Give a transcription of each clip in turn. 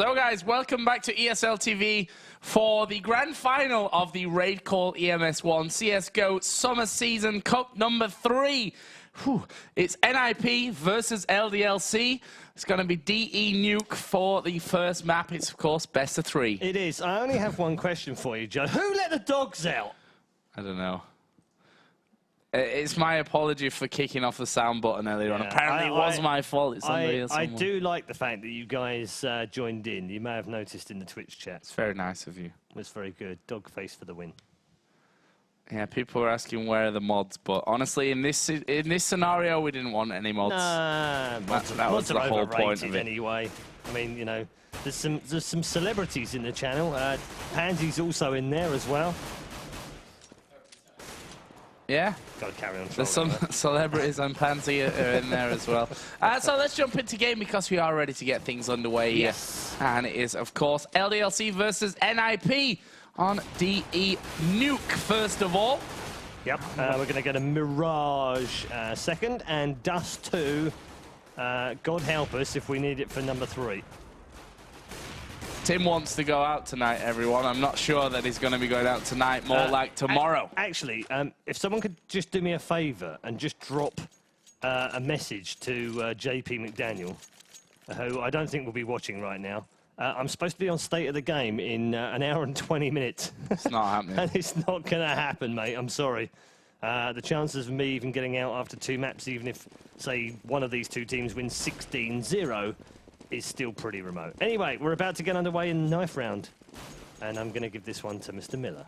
So guys, welcome back to ESL TV for the grand final of the RaidCall EMS 1 CSGO Summer Season Cup number 3. It's NiP versus LDLC. It's going to be DE Nuke for the first map. It's, of course, best of 3. It is. I only have one question for you, Joe. Who let the dogs out? I don't know. It's my apology for kicking off the sound button earlier on. Apparently it was my fault. It's I do like the fact that you guys joined in. You may have noticed in the Twitch chat. It's very nice of you. It's very good. Dog face for the win. Yeah, people were asking where are the mods, but honestly, in this scenario, we didn't want any mods. Nah, that was the whole point of it. Anyway, I mean, you know, there's some celebrities in the channel. Pansy's also in there as well. Yeah. Got to carry on. There's some celebrities and Pansy are in there as well. So let's jump into game because we are ready to get things underway here. Yes. And it is, of course, LDLC versus NiP on DE Nuke, first of all. Yep. We're going to get a Mirage second and Dust 2. God help us if we need it for number 3. Tim wants to go out tonight, everyone. I'm not sure that he's going to be going out tonight, more like tomorrow. Actually, if someone could just do me a favour and just drop a message to JP McDaniel, who I don't think will be watching right now. I'm supposed to be on State of the Game in an hour and 20 minutes. It's not happening. And it's not going to happen, mate. I'm sorry. The chances of me even getting out after 2 maps, even if, say, one of these 2 teams wins 16-0, is still pretty remote. Anyway, we're about to get underway in the knife round. And I'm going to give this one to Mr. Miller.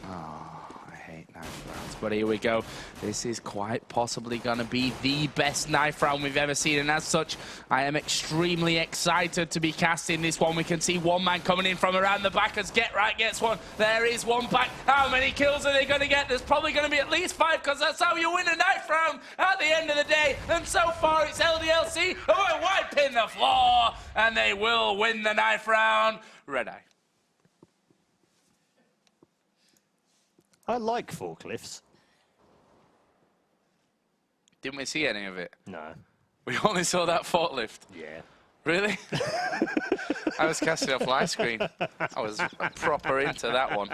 I hate knife rounds, but here we go. This is quite possibly going to be the best knife round we've ever seen, and as such, I am extremely excited to be casting this one. We can see one man coming in from around the back as Get Right gets one. There is one back. How many kills are they going to get? There's probably going to be at least 5, because that's how you win a knife round at the end of the day. And so far, it's LDLC who are wiping the floor, and they will win the knife round. Red Eye. I like forklifts. Didn't we see any of it? No. We only saw that forklift. Yeah. Really? I was casting off my screen. I was proper into that one.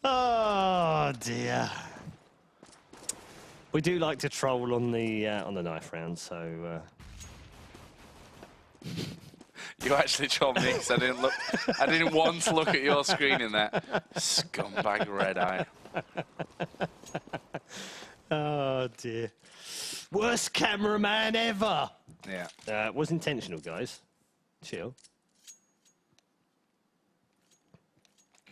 Oh dear. We do like to troll on the knife round, so. You actually trolled me because I didn't look. I didn't once look at your screen in that scumbag Red Eye. Oh dear. Worst cameraman ever. Yeah. It was intentional, guys. Chill.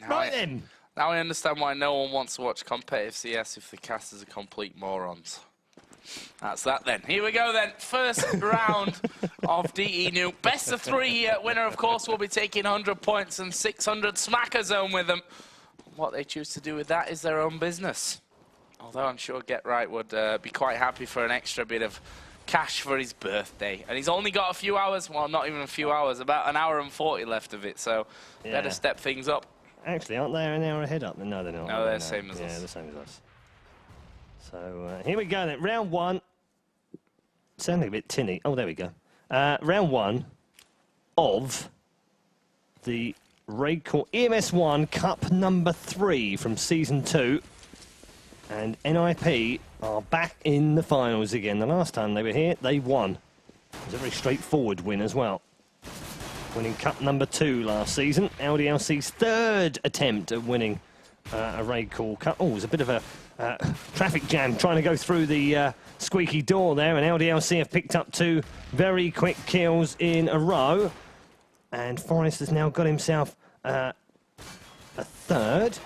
Right then. Now I understand why no one wants to watch competitive CS if the casters are complete morons. That's that then. Here we go then. First round of DE Nuke. Best of 3 here. Winner, of course, will be taking 100 points and 600 Smacker Zone with them. What they choose to do with that is their own business. Although I'm sure Get Right would be quite happy for an extra bit of cash for his birthday. And he's only got a few hours, well, not even a few hours, about an hour and 40 left of it. So better step things up. Actually, aren't they an hour ahead up? No, they're not. No, they're the same as us. Yeah, the same as us. So here we go then. Round 1. Sounding a bit tinny. Oh, there we go. Round 1 of the RaidCall EMS 1 Cup number 3 from Season 2. And NiP are back in the finals again. The last time they were here, they won. It was a very straightforward win as well. Winning Cup number 2 last season. LDLC's 3rd attempt at winning a RaidCall Cup. Oh, it was a bit of a traffic jam trying to go through the squeaky door there, and LDLC have picked up 2 very quick kills in a row. And Forrest has now got himself a 3rd.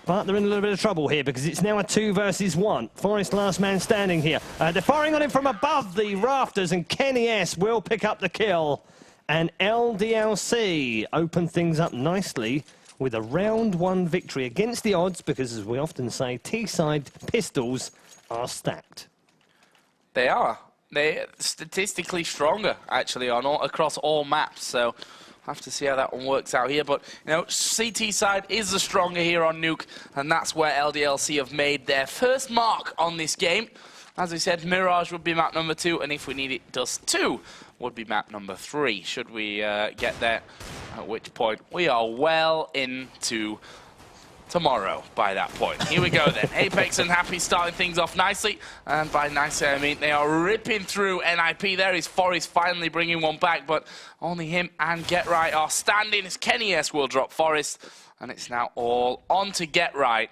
But they're in a little bit of trouble here because it's now a 2 versus 1. Forrest last man standing here. They're firing on him from above the rafters, and Kenny S will pick up the kill. And LDLC open things up nicely with a round 1 victory against the odds because, as we often say, T-side pistols are stacked. They are. They're statistically stronger, actually, across all maps. So have to see how that one works out here. But, you know, CT side is the stronger here on Nuke, and that's where LDLC have made their first mark on this game. As we said, Mirage would be map number 2, and if we need it, Dust 2 would be map number 3, should we get there, at which point we are well into tomorrow by that point. Here we go then. Apex and Happy starting things off nicely, and by nicely I mean they are ripping through NiP. There is Forest finally bringing one back, but only him and Get Right are standing as Kenny S will drop Forest, and it's now all on to Get Right.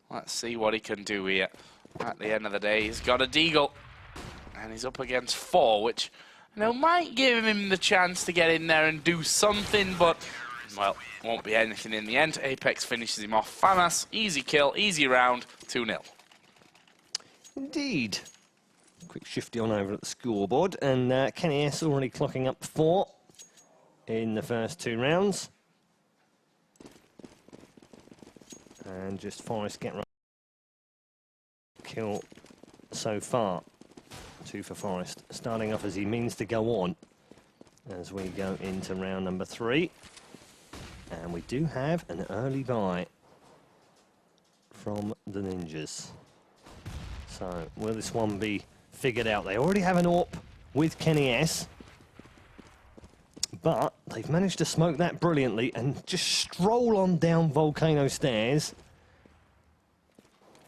Let's see what he can do here. At the end of the day, he's got a Deagle, and he's up against 4, which, you know, might give him the chance to get in there and do something, but, well, won't be anything in the end. Apex finishes him off. Famas, easy kill, easy round, 2-0. Indeed. Quick shifty on over at the scoreboard, and Kenny S already clocking up 4 in the first 2 rounds. And just Forest Get Right kill so far. 2 for Forest, starting off as he means to go on as we go into round number 3. And we do have an early buy from the Ninjas. So will this one be figured out? They already have an AWP with Kenny S, but they've managed to smoke that brilliantly and just stroll on down Volcano Stairs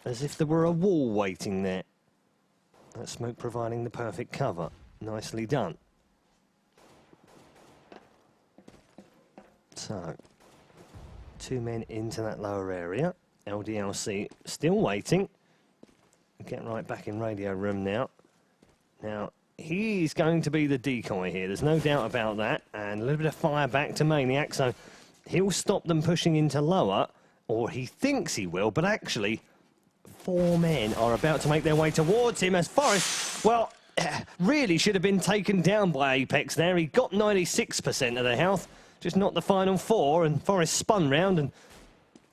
as if there were a wall waiting there. That smoke providing the perfect cover. Nicely done. So, 2 men into that lower area. LDLC still waiting. Get Right back in radio room now. Now, he's going to be the decoy here. There's no doubt about that. And a little bit of fire back to Maniac. So, he'll stop them pushing into lower, or he thinks he will, but actually 4 men are about to make their way towards him as Forest, well, really should have been taken down by Apex there. He got 96% of the health, just not the final 4, and Forest spun round and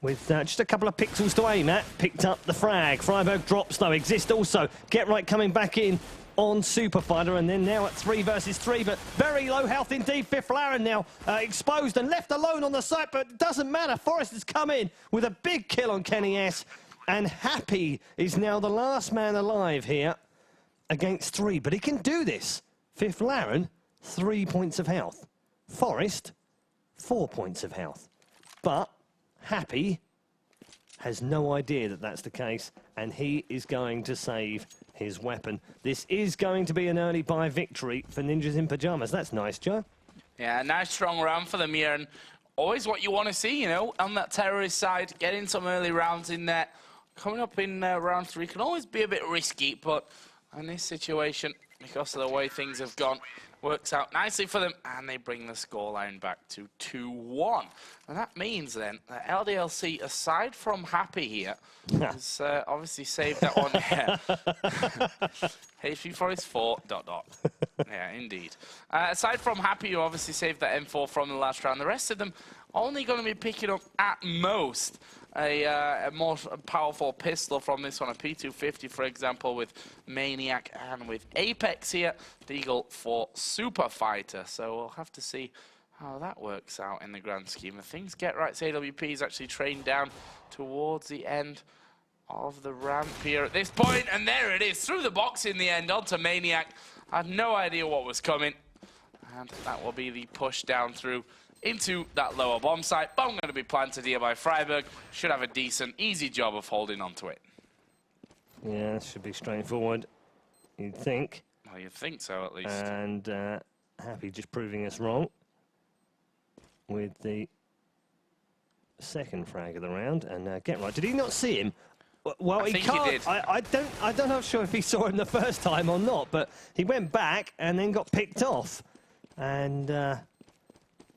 with just a couple of pixels to aim at, picked up the frag. Freiburg drops though, Exist also. Get Right coming back in on Superfighter, and then now at 3 versus 3, but very low health indeed. Fifth Laren now exposed and left alone on the site, but it doesn't matter. Forest has come in with a big kill on Kenny S, and Happy is now the last man alive here against 3, but he can do this. Fifth Laren, 3 points of health. Forest, 4 points of health. But Happy has no idea that that's the case, and he is going to save his weapon. This is going to be an early buy victory for Ninjas in Pyjamas. That's nice, Joe. Yeah, nice strong round for them here, and always what you want to see, you know, on that terrorist side, getting some early rounds in there. Coming up in round 3 can always be a bit risky, but in this situation, because of the way things have gone, works out nicely for them, and they bring the scoreline back to 2-1. And that means then that LDLC, aside from Happy here, has obviously saved that one here. HP Forest 4, ... Yeah, indeed. Aside from Happy, who obviously saved that M4 from the last round, the rest of them only going to be picking up at most a more powerful pistol from this one, a P250, for example, with Maniac and with Apex here, Deagle for Superfighter. So we'll have to see how that works out in the grand scheme of things. Get Right's AWP is actually trained down towards the end of the ramp here at this point, and there it is, through the box in the end, onto Maniac. I had no idea what was coming, and that will be the push down through into that lower bomb site. Bomb going to be planted here by Freiburg. Should have a decent, easy job of holding onto it. Yeah, this should be straightforward, you'd think. Well, you'd think so, at least. And Happy just proving us wrong with the second frag of the round. And Get Right, did he not see him? Well, I he think can't. he did. I'm not sure if he saw him the first time or not, but he went back and then got picked off. And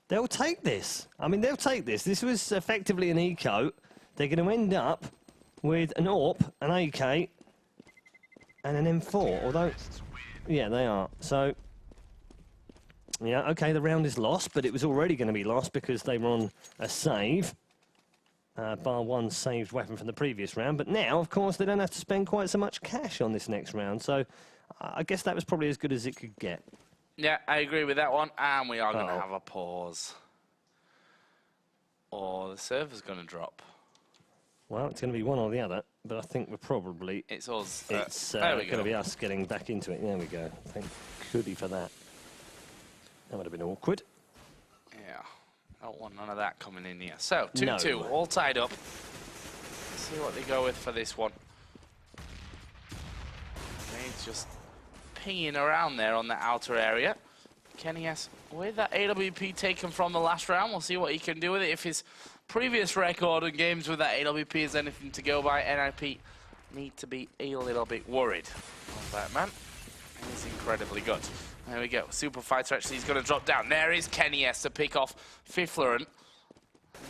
they'll take this. I mean, they'll take this. This was effectively an eco. They're going to end up with an AWP, an AK, and an M4. Although, yeah, they are. So, yeah, okay, the round is lost, but it was already going to be lost because they were on a save. Bar one saved weapon from the previous round. But now, of course, they don't have to spend quite so much cash on this next round. So I guess that was probably as good as it could get. Yeah, I agree with that one. And we are going to have a pause. Or the server's going to drop. Well, it's going to be one or the other, but I think we're probably... It's us. It's there we going to be us getting back into it. There we go. Thank goody for that. That would have been awkward. Yeah, don't want none of that coming in here. So, 2-2, all tied up. Let's see what they go with for this one. He's just pinging around there on the outer area. Kenny S with that AWP taken from the last round. We'll see what he can do with it. If his previous record in games with that AWP is anything to go by, NiP need to be a little bit worried of that man. He's incredibly good. There we go. Super Fighter actually is going to drop down. There is Kenny S to pick off Fiffler.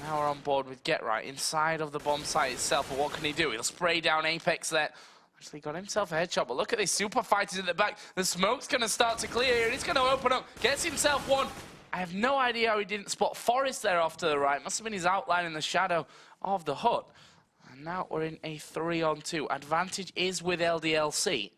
Now we're on board with Get Right inside of the bomb site itself. But what can he do? He'll spray down Apex there. Actually got himself a headshot, but look at these Super Fighters at the back. The smoke's going to start to clear here, and he's going to open up. Gets himself one. I have no idea how he didn't spot Forrest there off to the right. Must have been his outline in the shadow of the hut. And now we're in a 3-on-2. Advantage is with LDLC.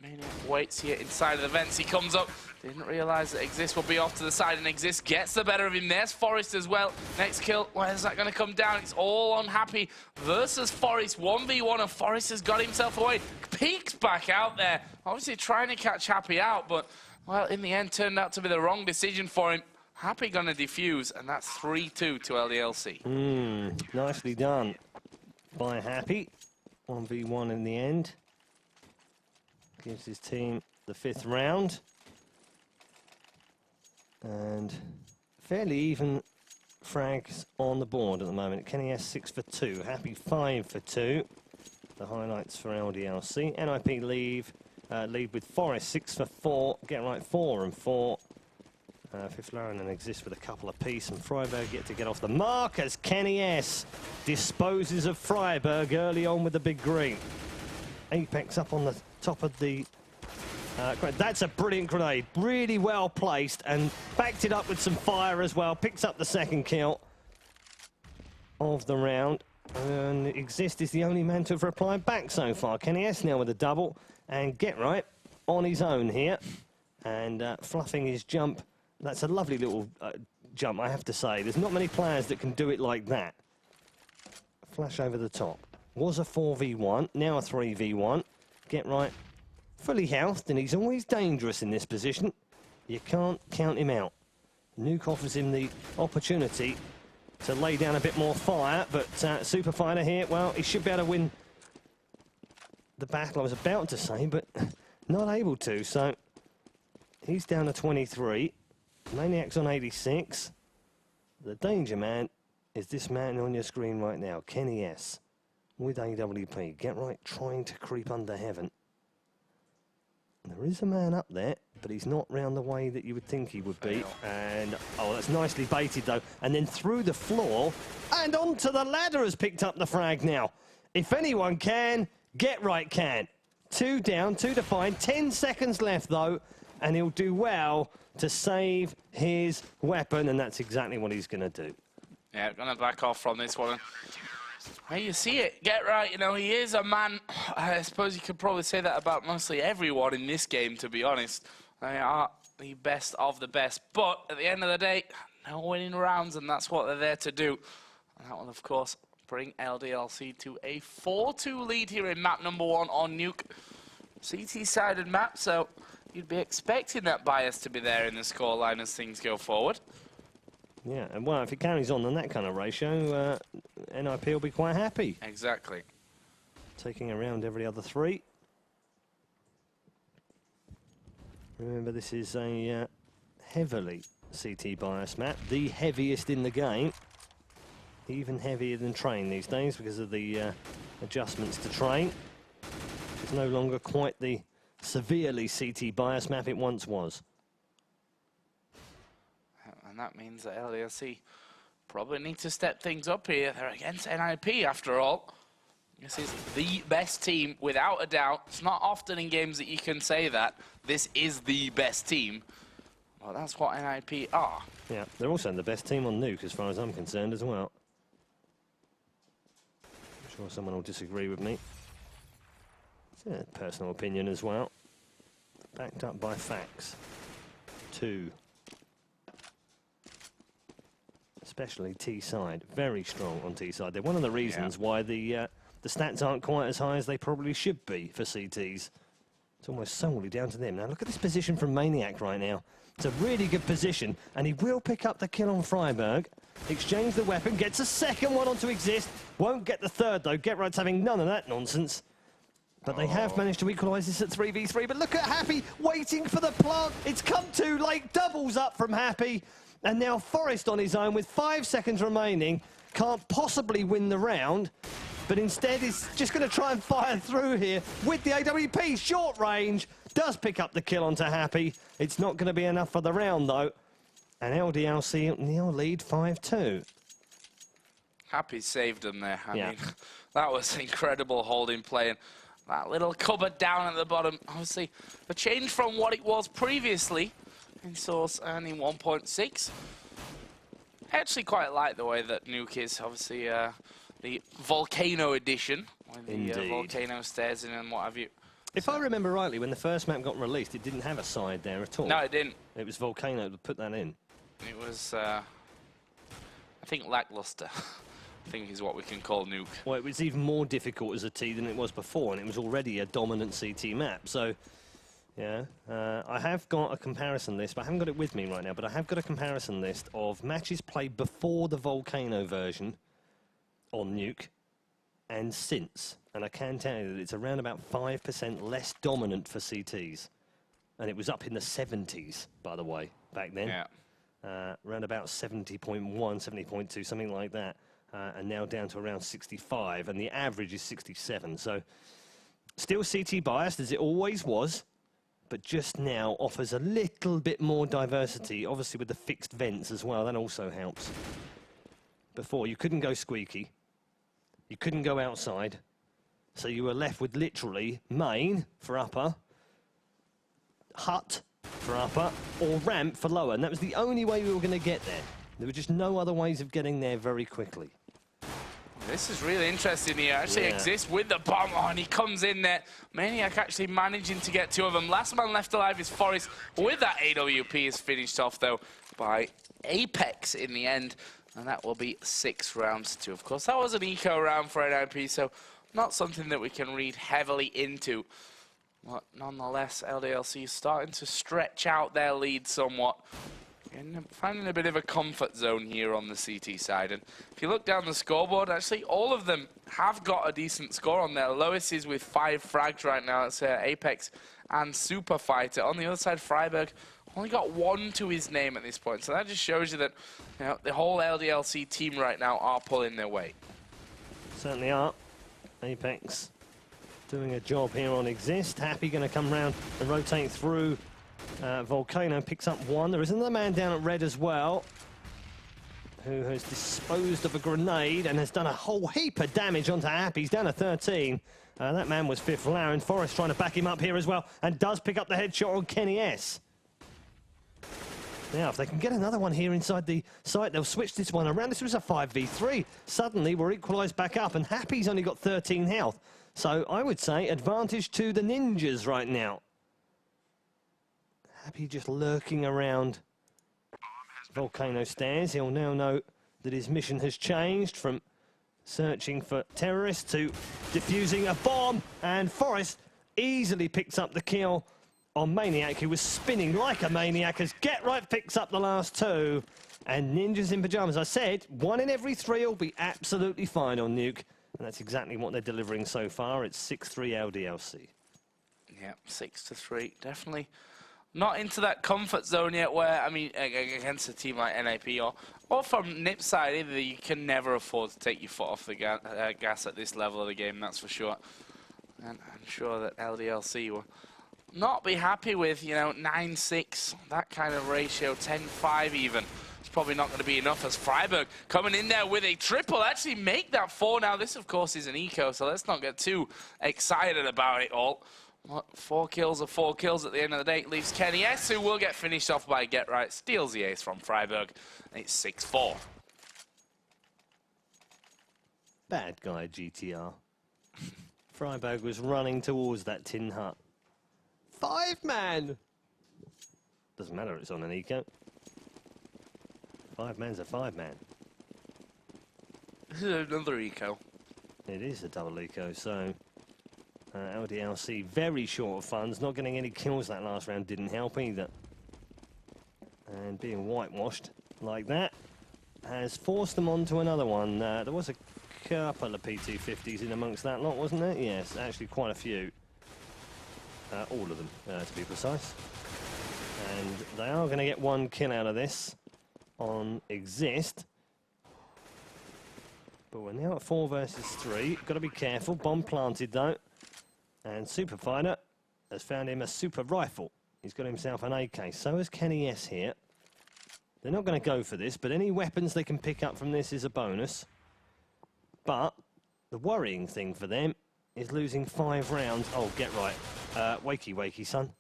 Maniac waits here inside of the vents. He comes up. Didn't realize that Exist will be off to the side, and Exist gets the better of him. There's Forrest as well. Next kill, where's that going to come down? It's all unhappy versus Forrest. 1v1, and Forrest has got himself away. Peeks back out there. Obviously trying to catch Happy out, but, well, in the end, turned out to be the wrong decision for him. Happy going to defuse, and that's 3-2 to LDLC. Nicely done by Happy. 1v1 in the end. Gives his team the 5th round. And fairly even frags on the board at the moment. Kenny S 6 for 2, Happy 5 for 2. The highlights for LDLC. NiP lead with Forrest 6 for 4. Get Right 4 and 4. Fiffler and Exist with a couple apiece, and Freiberg get to get off the mark as Kenny S disposes of Freiberg early on with the big green. Apex up on the top of the... that's a brilliant grenade. Really well placed and backed it up with some fire as well. Picks up the 2nd kill of the round. And Exist is the only man to have replied back so far. Kenny S now with a double. And Get Right on his own here. And fluffing his jump. That's a lovely little jump, I have to say. There's not many players that can do it like that. Flash over the top. Was a 4v1, now a 3v1. Get Right, fully healthed, and he's always dangerous in this position. You can't count him out. Nuke offers him the opportunity to lay down a bit more fire, but Super Fighter here, well, he should be able to win the battle, I was about to say, but not able to, so he's down to 23. Maniac's on 86. The danger man is this man on your screen right now, Kenny S. With AWP. Get Right trying to creep under heaven. There is a man up there, but he's not round the way that you would think he would be. And, oh, that's nicely baited, though. And then through the floor and onto the ladder has picked up the frag now. If anyone can, Get Right can. 2 down, 2 to find. 10 seconds left, though, and he'll do well to save his weapon, and that's exactly what he's going to do. Yeah, going to back off from this one. Well, you see it, Get Right, you know, he is a man. I suppose you could probably say that about mostly everyone in this game, to be honest. They are the best of the best. But at the end of the day, no winning rounds, and that's what they're there to do. And that will, of course, bring LDLC to a 4-2 lead here in map number 1 on Nuke. CT-sided map, so you'd be expecting that bias to be there in the scoreline as things go forward. Yeah, and well, if it carries on that kind of ratio, NiP will be quite happy. Exactly. Taking around every other 3. Remember, this is a heavily CT bias map, the heaviest in the game. Even heavier than Train these days because of the adjustments to Train. It's no longer quite the severely CT bias map it once was. And that means that LDLC probably need to step things up here. They're against NiP after all. This is the best team, without a doubt. It's not often in games that you can say that. This is the best team. Well, that's what NiP are. Yeah, they're also the best team on Nuke as far as I'm concerned as well. I'm sure someone will disagree with me. It's a personal opinion as well. Backed up by facts. 2. It's especially T-side. Very strong on T-side. They're one of the reasons why the stats aren't quite as high as they probably should be for CTs. It's almost solely down to them. Now look at this position from Maniac right now. It's a really good position, and he will pick up the kill on Freiburg. Exchange the weapon, gets a second one onto Exist. Won't get the third, though. Get Right's having none of that nonsense. But they have managed to equalise this at 3v3. But look at Happy waiting for the plant. It's come too late. Doubles up from Happy. And now Forrest on his own with 5 seconds remaining. Can't possibly win the round. But instead is just going to try and fire through here with the AWP. Short range. Does pick up the kill onto Happy. It's not going to be enough for the round, though. And LDLC now lead 5-2. Happy saved them there. I mean, that was incredible holding play. And that little cupboard down at the bottom, obviously, a change from what it was previously in Source earning 1.6. I actually quite like the way that Nuke is, obviously, the Volcano edition, with the volcano stairs in and what have you. If I remember rightly, when the first map got released, it didn't have a side there at all. No, it didn't. It was Volcano to put that in. It was, I think, lackluster. I think is what we can call Nuke. Well, it was even more difficult as a T than it was before, and it was already a dominant CT map. So, yeah, I have got a comparison list, but I haven't got it with me right now, but I have got a comparison list of matches played before the Volcano version on Nuke and since. And I can tell you that it's around about 5% less dominant for CTs. And it was up in the 70s, by the way, back then. Yeah. Around about 70.1, 70.2, something like that. And now down to around 65, and the average is 67. So still CT biased, as it always was, but just now offers a little bit more diversity, obviously with the fixed vents as well. That also helps. Before, you couldn't go squeaky. You couldn't go outside. So you were left with literally main for upper, hut for upper, or ramp for lower. And that was the only way we were going to get there. There were just no other ways of getting there very quickly. This is really interesting here. Actually Exists with the bomb on. He comes in there. Maniac actually managing to get two of them. Last man left alive is Forrest. With that AWP is finished off, though, by Apex in the end. And that will be 6 rounds to 2. Of course, that was an eco round for NiP, so not something that we can read heavily into. But nonetheless, LDLC is starting to stretch out their lead somewhat. And finding a bit of a comfort zone here on the CT side. And if you look down the scoreboard, actually all of them have got a decent score on there. Lowest is with 5 frags right now. It's Apex and Super Fighter. On the other side, Freiburg only got 1 to his name at this point. So that just shows you that, you know, the whole LDLC team right now are pulling their weight. Certainly are. Apex doing a job here on Exist. Happy going to come round and rotate through. Volcano picks up 1. There is another man down at red as well, who has disposed of a grenade and has done a whole heap of damage onto Happy. He's down to 13. That man was 5th Laren. Forrest trying to back him up here as well, and does pick up the headshot on Kenny S. Now, if they can get another one here inside the site, they'll switch this one around. This was a 5v3. Suddenly, we're equalised back up, and Happy's only got 13 health. So I would say advantage to the ninjas right now. Happy just lurking around Volcano stairs. He'll now know that his mission has changed from searching for terrorists to defusing a bomb. And Forrest easily picks up the kill on Maniac, who was spinning like a maniac, as Get Right picks up the last 2. And Ninjas in Pyjamas, I said, 1 in every 3 will be absolutely fine on Nuke. And that's exactly what they're delivering so far. It's 6-3 LDLC. Yeah, 6-3, definitely. Not into that comfort zone yet where, I mean, against a team like NiP or from NiP's side either, you can never afford to take your foot off the gas at this level of the game, that's for sure. And I'm sure that LDLC will not be happy with, you know, 9-6, that kind of ratio, 10-5 even. It's probably not going to be enough as Freiburg coming in there with a triple, actually make that 4 now. This, of course, is an eco, so let's not get too excited about it all. 4 kills are 4 kills at the end of the day. It leaves Kenny S, who will get finished off by Get Right. Steals the ace from Freiburg. It's 6-4. Bad guy, GTR. Freiburg was running towards that tin hut. 5-man! Doesn't matter, it's on an eco. 5-man's a 5-man. This is another eco. It is a double eco, so LDLC very short of funds. Not getting any kills that last round didn't help either. And being whitewashed like that has forced them onto another one. There was a couple of P250s in amongst that lot, wasn't there? Yes, actually quite a few. All of them, to be precise. And they are going to get one kill out of this on Exist. But we're now at 4 versus 3. Got to be careful. Bomb planted, though. And Super Fighter has found him a super rifle. He's got himself an AK. So has Kenny S here. They're not going to go for this, but any weapons they can pick up from this is a bonus. But the worrying thing for them is losing 5 rounds. Oh, get right. Wakey, wakey, son.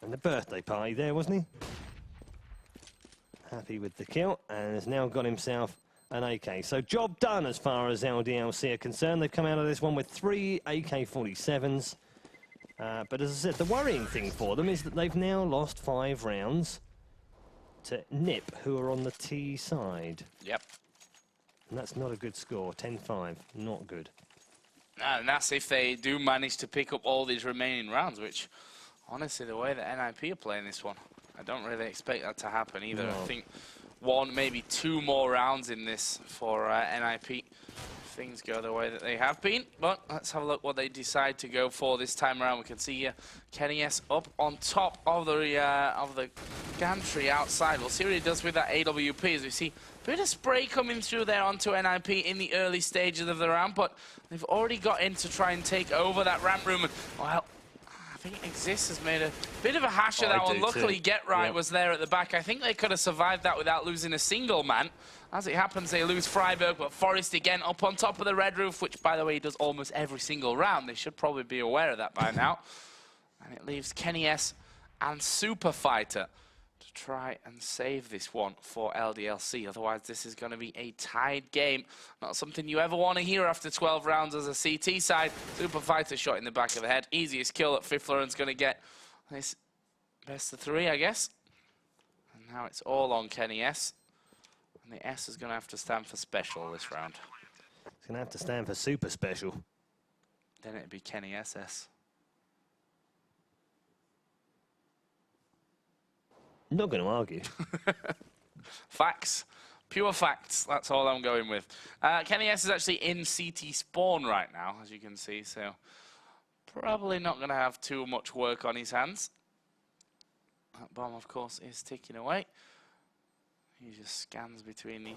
And the birthday party there, wasn't he? Happy with the kill, and has now got himself an AK. So job done as far as LDLC are concerned. They've come out of this one with 3 AK-47s. But as I said, the worrying thing for them is that they've now lost 5 rounds to NiP, who are on the T side. Yep. And that's not a good score. 10-5, not good. And that's if they do manage to pick up all these remaining rounds, which, honestly, the way that NiP are playing this one, I don't really expect that to happen either. No. I think 1, maybe 2 more rounds in this for NiP. Things go the way that they have been, but let's have a look what they decide to go for this time around. We can see here Kenny S up on top of the gantry outside. We'll see what he does with that AWP as we see a bit of spray coming through there onto NiP in the early stages of the round, but they've already got in to try and take over that ramp room. And, well, I think Exist has made a bit of a hash of that one. Luckily, Get Right was there at the back. I think they could have survived that without losing a single man. As it happens, they lose Freiburg, but Forrest again up on top of the red roof, which, by the way, he does almost every single round. They should probably be aware of that by now. And it leaves Kenny S and Super Fighter to try and save this one for LDLC. Otherwise, this is going to be a tied game. Not something you ever want to hear after 12 rounds as a CT side. Super Fighter shot in the back of the head. Easiest kill that Fifleren's going to get. This best of 3, I guess. And now it's all on Kenny S. And the S is going to have to stand for special this round. It's going to have to stand for super special. Then it'd be Kenny SS. Not going to argue. Facts. Pure facts. That's all I'm going with. Kenny S is actually in CT spawn right now, as you can see, so probably not going to have too much work on his hands. That bomb, of course, is ticking away. He just scans between the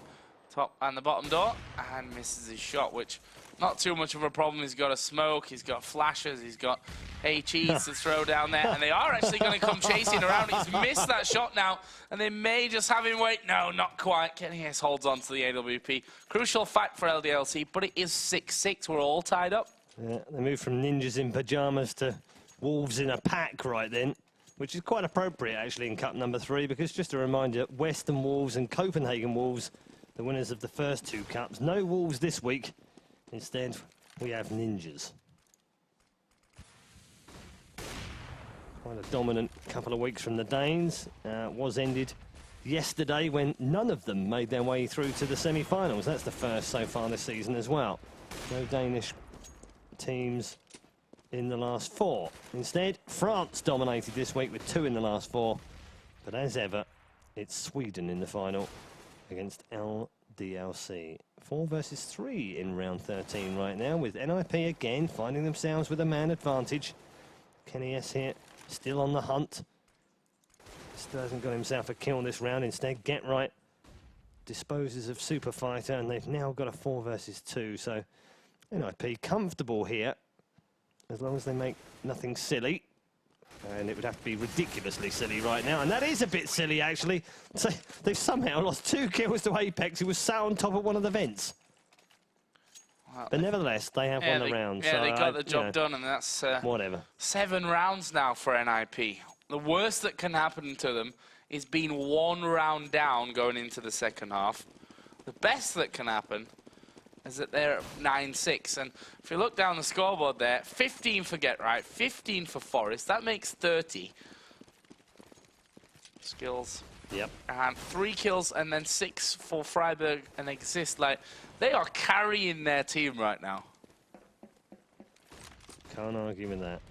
top and the bottom door and misses his shot, which not too much of a problem. He's got a smoke, he's got flashes, he's got HEs to throw down there, and they are actually going to come chasing around. He's missed that shot now, and they may just have him wait. No, not quite. Kenny S holds on to the AWP. Crucial fact for LDLC, but it is 6-6. We're all tied up. Yeah, they moved from ninjas in pyjamas to wolves in a pack right then, which is quite appropriate, actually, in Cup number 3, because just a reminder, Western Wolves and Copenhagen Wolves, the winners of the first 2 Cups. No Wolves this week. Instead, we have ninjas. Quite a dominant couple of weeks from the Danes. Was ended yesterday when none of them made their way through to the semi-finals. That's the first so far this season as well. No Danish teams in the last 4. Instead, France dominated this week with 2 in the last 4. But as ever, it's Sweden in the final against LDLC. 4 versus 3 in round 13 right now, with NiP again finding themselves with a man advantage. Kenny S here, still on the hunt. Still hasn't got himself a kill this round. Instead, Get Right disposes of Super Fighter, and they've now got a 4 versus 2. So NiP comfortable here, as long as they make nothing silly. And it would have to be ridiculously silly right now. And that is a bit silly, actually. So they've somehow lost 2 kills to Apex, who was sat on top of one of the vents. Well, but nevertheless, they have won the round. Yeah, so they got the job done, and that's whatever. 7 rounds now for NiP. The worst that can happen to them is being 1 round down going into the second half. The best that can happen is that they're 9-6. And if you look down the scoreboard there, 15 for Get Right, 15 for Forrest. That makes 30. Skills Yep. And 3 kills and then 6 for Freiburg and Exist. Like, they are carrying their team right now. Can't argue with that.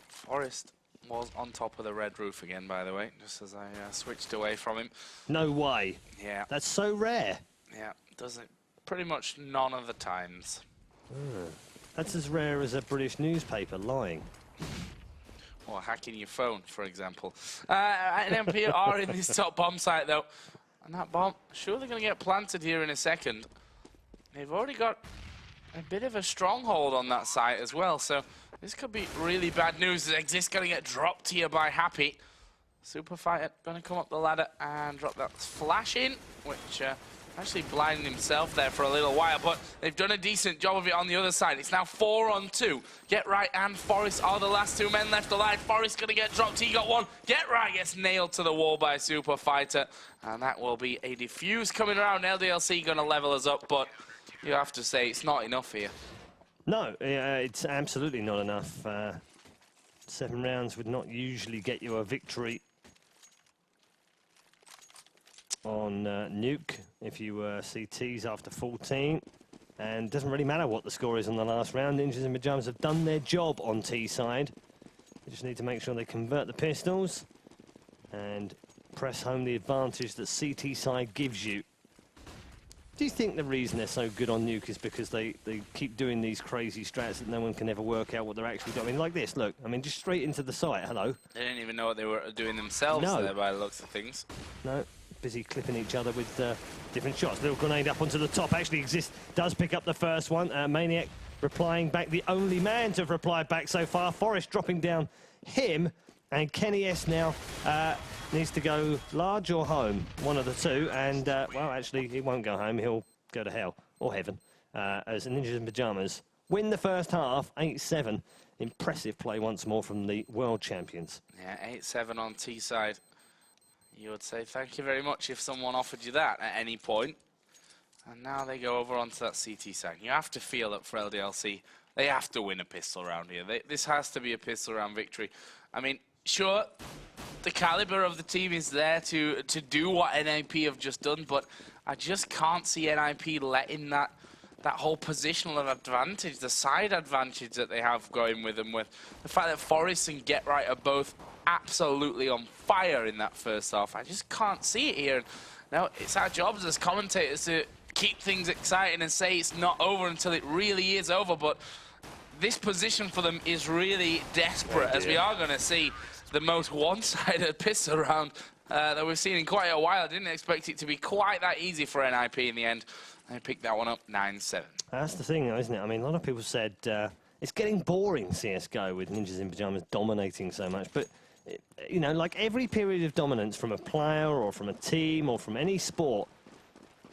Forrest was on top of the red roof again, by the way, just as I switched away from him. No way. Yeah. That's so rare. Yeah, does it pretty much none of the times. That's as rare as a British newspaper lying. Or hacking your phone, for example. NiP are in this top bomb site, though. And that bomb, surely going to get planted here in a second. They've already got a bit of a stronghold on that site as well, so this could be really bad news. Exist going to get dropped here by Happy. Super Fighter going to come up the ladder and drop that flash in, which actually blinded himself there for a little while, but they've done a decent job of it on the other side. It's now 4 on 2. Get Right and Forrest are the last 2 men left alive. Forrest going to get dropped. He got one. Get Right gets nailed to the wall by Super Fighter, and that will be a defuse coming around. LDLC going to level us up, but you have to say it's not enough here. No, it's absolutely not enough. 7 rounds would not usually get you a victory on Nuke if you CTs after 14. And it doesn't really matter what the score is on the last round. Ninjas in Pyjamas have done their job on T side. They just need to make sure they convert the pistols and press home the advantage that CT side gives you. Do you think the reason they're so good on Nuke is because they keep doing these crazy strats that no one can ever work out what they're actually doing? I mean, like this, look. I mean, just straight into the site. Hello. They didn't even know what they were doing themselves there by the looks of things. No, busy clipping each other with different shots. Little grenade up onto the top. Actually Exist does pick up the first one. Maniac replying back. The only man to have replied back so far. Forrest dropping down him. And Kenny S now needs to go large or home, one of the two. And, well, actually, he won't go home. He'll go to hell or heaven as Ninjas in Pyjamas win the first half, 8-7. Impressive play once more from the world champions. Yeah, 8-7 on T side. You would say thank you very much if someone offered you that at any point. And now they go over onto that CT side. You have to feel that for LDLC, they have to win a pistol round here. This has to be a pistol round victory. I mean, sure, the caliber of the team is there to do what NiP have just done, but I just can't see NiP letting that whole positional advantage, the side advantage that they have going with them, with the fact that Forrest and Get Right are both absolutely on fire in that first half. I just can't see it here. Now, it's our jobs as commentators to keep things exciting and say it's not over until it really is over, but this position for them is really desperate, as we are going to see the most one-sided pistol round that we've seen in quite a while. I didn't expect it to be quite that easy for NiP in the end. They picked that one up 9-7. That's the thing, though, isn't it? I mean, a lot of people said it's getting boring, CSGO, with Ninjas in Pyjamas dominating so much. But, you know, like every period of dominance from a player or from a team or from any sport,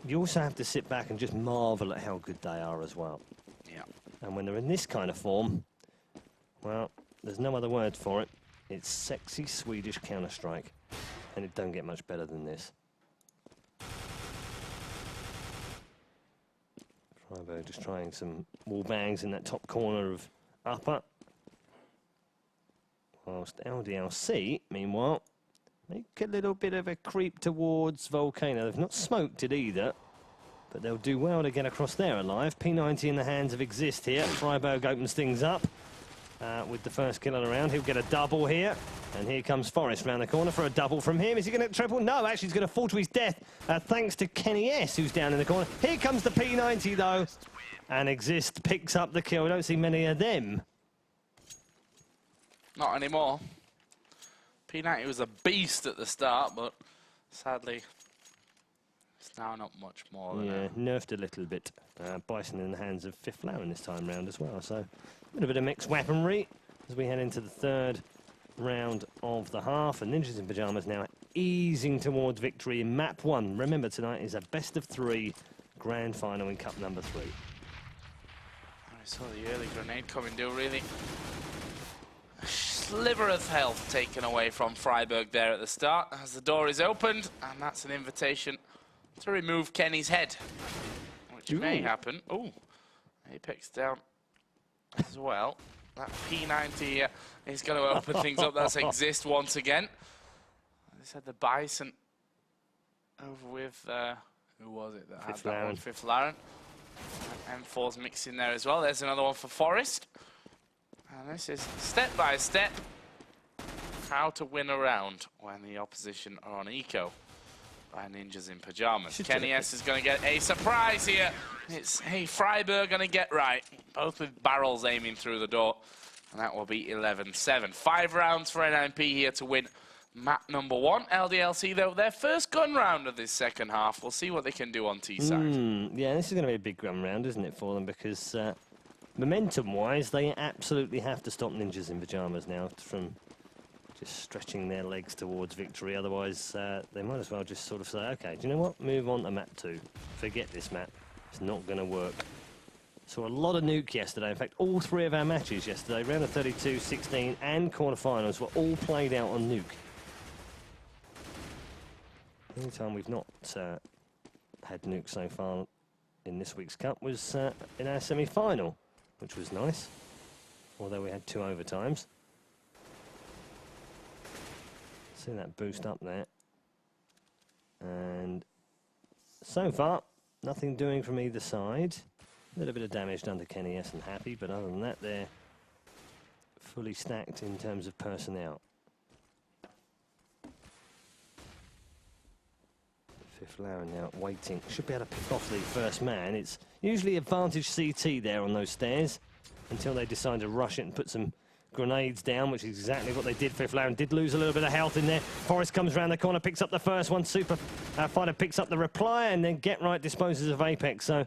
you also have to sit back and just marvel at how good they are as well. Yeah. And when they're in this kind of form, well, there's no other word for it. It's sexy Swedish Counter-Strike. And it don't get much better than this. Freiburg just trying some wall bangs in that top corner of upper. Whilst LDLC, meanwhile, make a little bit of a creep towards Volcano. They've not smoked it either, but they'll do well to get across there alive. P90 in the hands of Exist here. Freiburg opens things up with the first kill on the round. He'll get a double here. And here comes Forrest round the corner for a double from him. Is he going to triple? No, actually he's going to fall to his death thanks to Kenny S, who's down in the corner. Here comes the P90 though. And Exist picks up the kill. We don't see many of them. Not anymore. P90 was a beast at the start, but sadly, it's now not much more than yeah, nerfed a little bit. Bison in the hands of Fifth Lauren this time round as well. So a little bit of mixed weaponry as we head into the third round of the half. And Ninjas in Pyjamas now easing towards victory in map 1. Remember, tonight is a best of 3 grand final in cup number 3. I saw the early grenade coming, do really. A sliver of health taken away from Freiburg there at the start as the door is opened, and that's an invitation to remove Kenny's head, which may happen. Oh, Apex down as well. That P90 is going to open things up. That's Exist once again. They said the Bison over with, who was it that had Fifth that Laren. one? Fifth Laren. And M4's mixing there as well. There's another one for Forest. And this is step by step how to win a round when the opposition are on eco by Ninjas in Pajamas. Kenny S is going to get a surprise here. It's Freiburg going to get right. Both with barrels aiming through the door. And that will be 11-7. 5 rounds for NiP here to win map number 1. LDLC, though, their first gun round of this second half. We'll see what they can do on T-side. Yeah, this is going to be a big gun round, isn't it, for them? Because momentum-wise, they absolutely have to stop Ninjas in Pajamas now from just stretching their legs towards victory. Otherwise, they might as well just sort of say, OK, do you know what? Move on to map 2. Forget this map. It's not going to work. Saw a lot of nuke yesterday. In fact, all 3 of our matches yesterday, round of 32, 16 and quarterfinals, were all played out on nuke. The only time we've not had nuke so far in this week's cup was in our semi-final, which was nice, although we had 2 overtimes. See that boost up there. And so far, nothing doing from either side. A little bit of damage done to Kenny S and Happy, but other than that, they're fully stacked in terms of personnel. Fifth Laren now waiting. Should be able to pick off the first man. It's usually advantage CT there on those stairs until they decide to rush it and put some grenades down, which is exactly what they did. Fifth Laren did lose a little bit of health in there. Forrest comes around the corner, picks up the first one. Super Fighter picks up the reply, and then Get Right disposes of Apex. So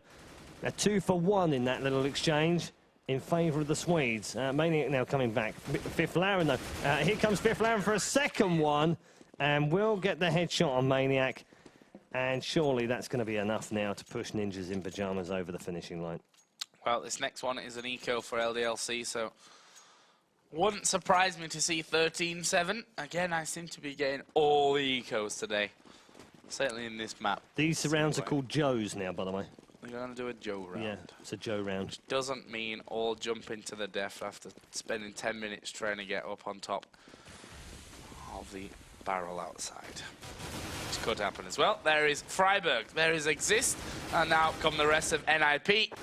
a 2 for 1 in that little exchange in favour of the Swedes. Maniac now coming back. Fifth Laren, though. Here comes Fifth Laren for a second one, and will get the headshot on Maniac. And surely that's going to be enough now to push Ninjas in Pajamas over the finishing line. Well, this next one is an eco for LDLC, so wouldn't surprise me to see 13-7. Again, I seem to be getting all the ecos today, certainly in this map. These rounds are called Joes now, by the way. We're going to do a Joe round. Yeah, it's a Joe round. Which doesn't mean all jump into the death after spending 10 minutes trying to get up on top of the barrel outside. Which could happen as well. There is Freiburg, there is Exist, and now come the rest of NiP.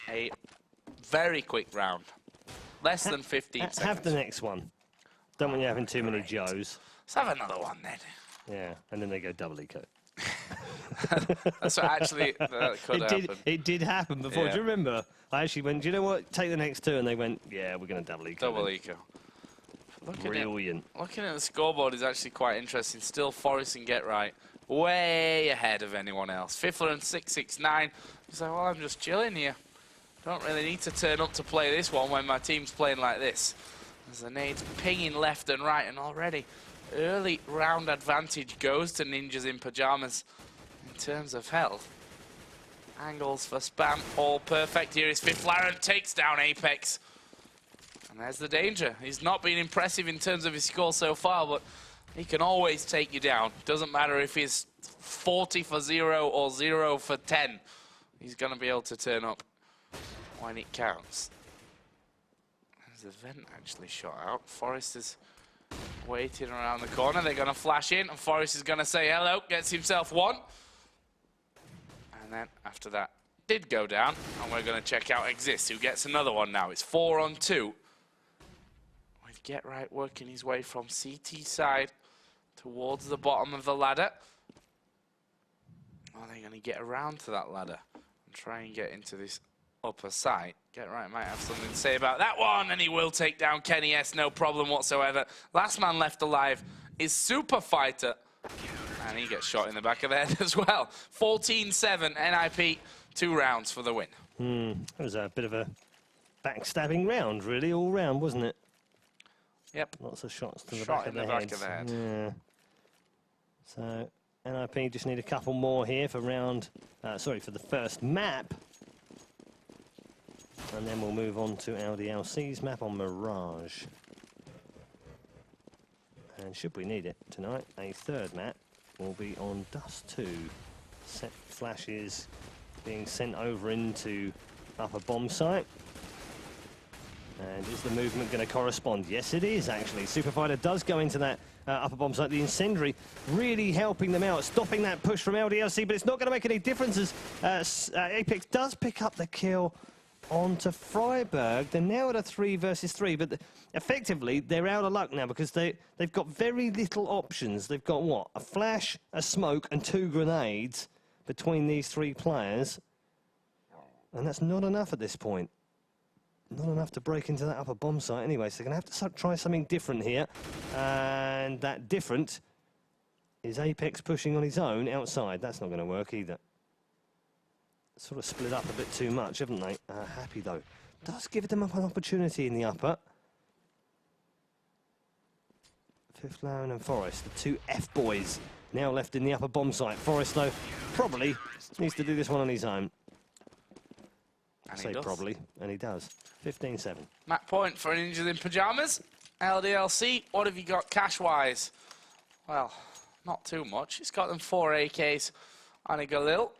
A very quick round. Less than 15 seconds. Have the next one. Don't want you having too many Joes. Let's have another one then. Yeah, and then they go double eco. That's what actually could happen. It did happen before. Yeah. Do you remember? I actually went, do you know what? Take the next 2. And they went, yeah, we're going to double eco. Double eco. Brilliant. Looking at the scoreboard is actually quite interesting. Still Forest and Get Right way ahead of anyone else. Fiffler and 669. He's like, well, I'm just chilling here. Don't really need to turn up to play this one when my team's playing like this. As the nades pinging left and right, and already early round advantage goes to Ninjas in Pajamas in terms of health. Angles for spam, all perfect. Here is Fifth Laren, takes down Apex. And there's the danger. He's not been impressive in terms of his score so far, but he can always take you down. Doesn't matter if he's 40 for 0 or 0 for 10. He's going to be able to turn up when it counts. There's a vent actually shot out. Forrest is waiting around the corner. They're going to flash in, and Forrest is going to say hello, gets himself 1. And then after that, did go down, and we're going to check out Exist, who gets another one now. It's 4 on 2. With Get Right working his way from CT side towards the bottom of the ladder. Are they going to get around to that ladder and try and get into this upper side? Get Right might have something to say about that one, and he will take down Kenny S, no problem whatsoever. Last man left alive is Super Fighter, and he gets shot in the back of the head as well. 14-7, NiP, 2 rounds for the win. It was a bit of a backstabbing round, really, all round, wasn't it? Yep. Lots of shots to the back of the head. Yeah. So NiP just need a couple more here for for the first map. And then we'll move on to LDLC's map on Mirage. And should we need it tonight, a third map will be on Dust 2. Set flashes being sent over into upper bomb site. And is the movement going to correspond? Yes, it is, actually. Superfighter does go into that upper bomb site. The Incendiary really helping them out, stopping that push from LDLC, but it's not going to make any difference as Apex does pick up the kill onto Freiburg. They're now at a 3 versus 3, but effectively they're out of luck now because they've got very little options. They've got, what, a flash, a smoke, and 2 grenades between these 3 players. And that's not enough at this point. Not enough to break into that upper bomb site anyway, so they're going to have to try something different here. And that different is Apex pushing on his own outside. That's not going to work either. Sort of split up a bit too much, haven't they? Happy, though. Does give them an opportunity in the upper. Fifth Laren and Forest, the 2 F-boys now left in the upper bomb site. Forest, though, probably needs to do this one on his own. I say probably, and he does. 15-7. Match point for Ninjas in Pyjamas. LDLC, what have you got cash-wise? Well, not too much. He's got them 4 AKs on a Galil.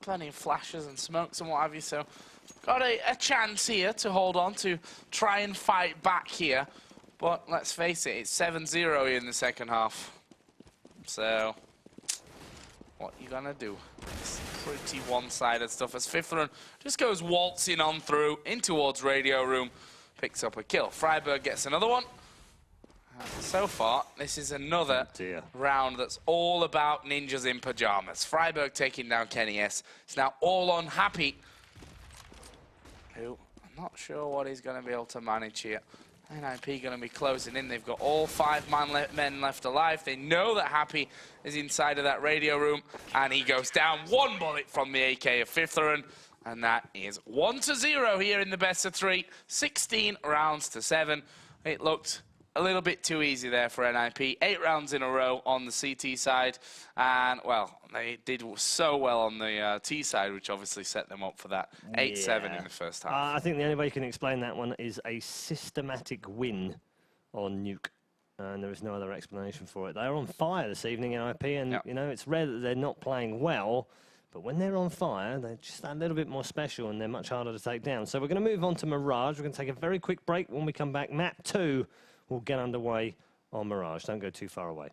Plenty of flashes and smokes and what have you, so got a chance here to hold on to try and fight back here. But let's face it, it's 7-0 in the second half. So, what you gonna do? It's pretty one-sided stuff as Fifth Run just goes waltzing on through in towards Radio Room, picks up a kill. Freiburg gets another one. And so far, this is another round that's all about Ninjas in Pyjamas. Freiburg taking down Kenny S. It's now all on Happy, who I'm not sure what he's going to be able to manage here. NiP going to be closing in. They've got all 5 men left alive. They know that Happy is inside of that Radio Room, and he goes down 1 bullet from the AK of Fifth Run, and that is 1-0 here in the best of 3, 16 rounds to 7. It looked a little bit too easy there for NiP. 8 rounds in a row on the CT side, and well, they did so well on the T side, which obviously set them up for that 8-7 in the first half. I think the only way you can explain that one is a systematic win on Nuke, and there is no other explanation for it. They're on fire this evening, NiP, and you know, it's rare that they're not playing well, but when they're on fire, they're just a little bit more special, and they're much harder to take down. So we're going to move on to Mirage. We're going to take a very quick break. When we come back, map 2 will get underway on Mirage. Don't go too far away.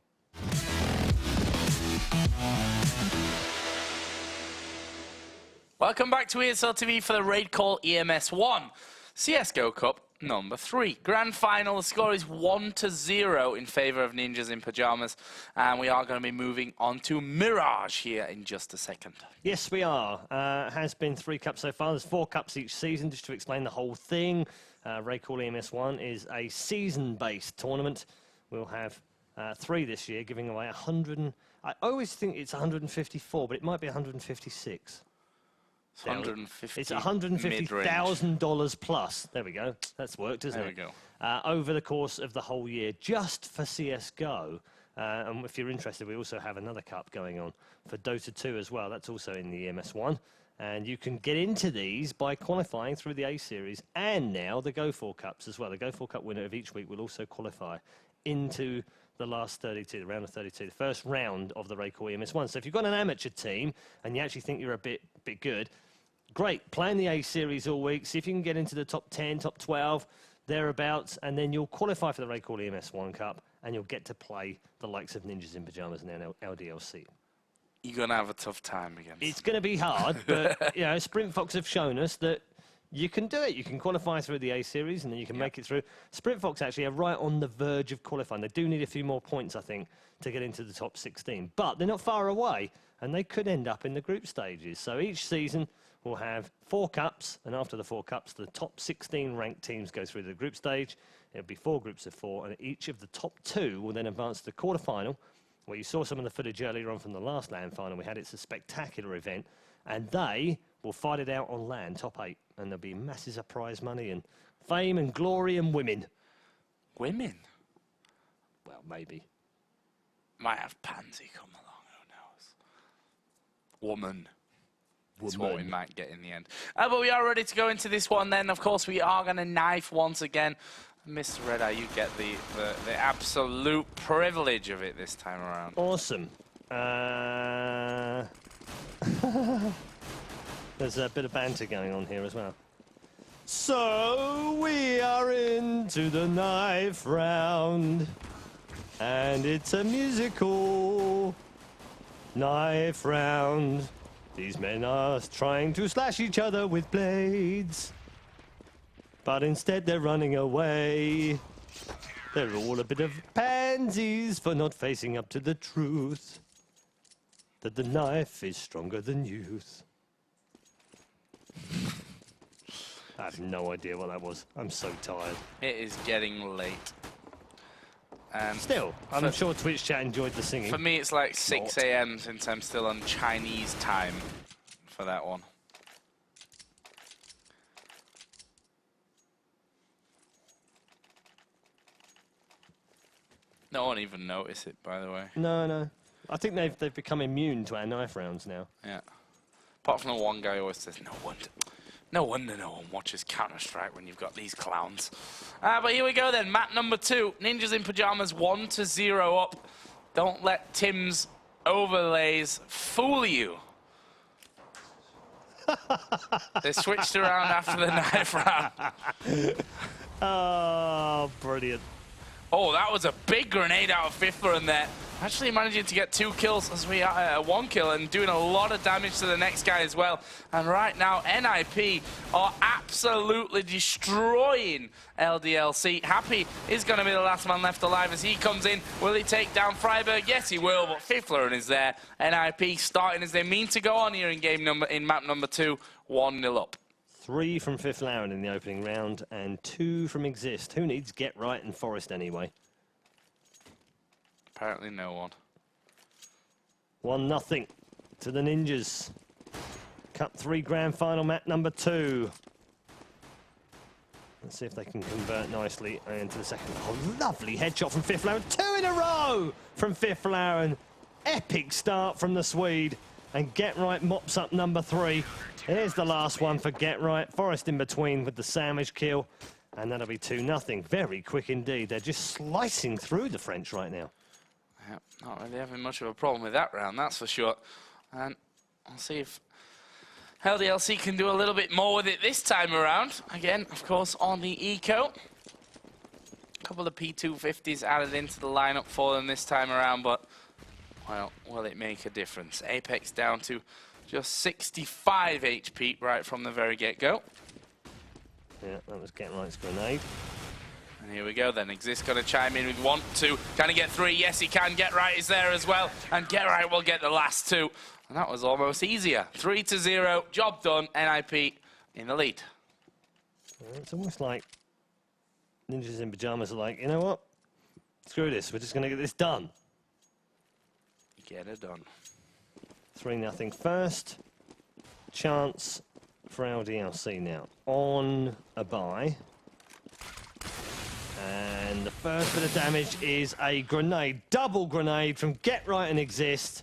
Welcome back to ESL TV for the RaidCall EMS 1 CSGO Cup number 3. Grand final, the score is 1-0 in favor of Ninjas in Pyjamas, and we are going to be moving on to Mirage here in just a second. Yes, we are. Has been 3 cups so far. There's 4 cups each season, just to explain the whole thing. RaidCall EMS 1 is a season-based tournament. We'll have 3 this year, giving away 100. I always think it's 154, but it might be 156. It's $150,000 plus. There we go. That's worked, isn't it? There we go. Over the course of the whole year, just for CSGO. And if you're interested, we also have another cup going on for Dota 2 as well. That's also in the EMS 1. And you can get into these by qualifying through the A Series and now the Go4 Cups as well. The Go4 Cup winner of each week will also qualify into the last 32, the round of 32, the first round of the RaidCall EMS 1. So if you've got an amateur team and you actually think you're a bit good, great. Play in the A Series all week. See if you can get into the top 10, top 12, thereabouts, and then you'll qualify for the RaidCall EMS 1 Cup, and you'll get to play the likes of Ninjas in Pyjamas and LDLC. You're going to have a tough time against. It's going to be hard, but you know, Sprint Fox have shown us that you can do it. You can qualify through the A Series, and then you can make it through. Sprint Fox actually are right on the verge of qualifying. They do need a few more points, I think, to get into the top 16. But they're not far away, and they could end up in the group stages. So each season we'll have 4 cups, and after the 4 cups, the top 16 ranked teams go through the group stage. It'll be 4 groups of 4, and each of the top 2 will then advance to the quarterfinal. Well, you saw some of the footage earlier on from the last LAN final we had. It's a spectacular event, and they will fight it out on LAN, top 8, and there'll be masses of prize money and fame and glory and women. Women? Well, maybe. Might have Pansy come along, who knows? Woman. That's what we might get in the end. But we are ready to go into this one then. Of course, we are going to knife once again. Mr. Red Eye, you get the absolute privilege of it this time around. Awesome. There's a bit of banter going on here as well. So we are into the knife round, and it's a musical knife round. These men are trying to slash each other with blades, but instead they're running away. They're all a bit of pansies for not facing up to the truth that the knife is stronger than youth. I have no idea what that was. I'm so tired. It is getting late. Still, I'm sure Twitch chat enjoyed the singing. For me, it's like 6 a.m. since I'm still on Chinese time for that one. No one even noticed it, by the way. No. I think they've become immune to our knife rounds now. Yeah. Apart from the one guy who always says, no wonder no one watches Counter-Strike when you've got these clowns. But here we go then, map number 2. Ninjas in Pajamas 1-0 up. Don't let Tim's overlays fool you. They switched around after the knife round. Oh, brilliant. Oh, that was a big grenade out of Fiffler in there. Actually managing to get 2 kills as we are 1 kill and doing a lot of damage to the next guy as well. And right now, NiP are absolutely destroying LDLC. Happy is going to be the last man left alive as he comes in. Will he take down Freiberg? Yes, he will, but Fiffler is there. NiP starting as they mean to go on here in map number 2, 1-0 up. 3 from Fifth Lauren in the opening round and 2 from Exist. Who needs Get Right and Forest anyway? Apparently no one. 1-0 to the Ninjas. Cup 3 grand final map number 2. Let's see if they can convert nicely into the second. Oh, lovely headshot from Fifth Lauren. 2 in a row from Fifth Lauren. Epic start from the Swede. And Get Right mops up number 3. Here's the last one for Get Right. Forest in between with the sandwich kill. And that'll be 2-0. Very quick indeed. They're just slicing through the French right now. Yep, not really having much of a problem with that round, that's for sure. And I'll see if LDLC can do a little bit more with it this time around. Again, of course, on the Eco. A couple of P250s added into the lineup for them this time around, but, well, will it make a difference? Apex down to just 65 HP right from the very get-go. Yeah, that was Get Right's grenade. And here we go then. Exist going to chime in with 1, 2. Can he get 3? Yes, he can. Get Right is there as well. And Get Right will get the last 2. And that was almost easier. 3-0. Job done. NiP in the lead. It's almost like Ninjas in Pajamas are like, you know what? Screw this. We're just going to get this done. Get it done. 3-0 first. Chance for LDLC now. On a bye. And the first bit of damage is a grenade. Double grenade from Get Right and Exist.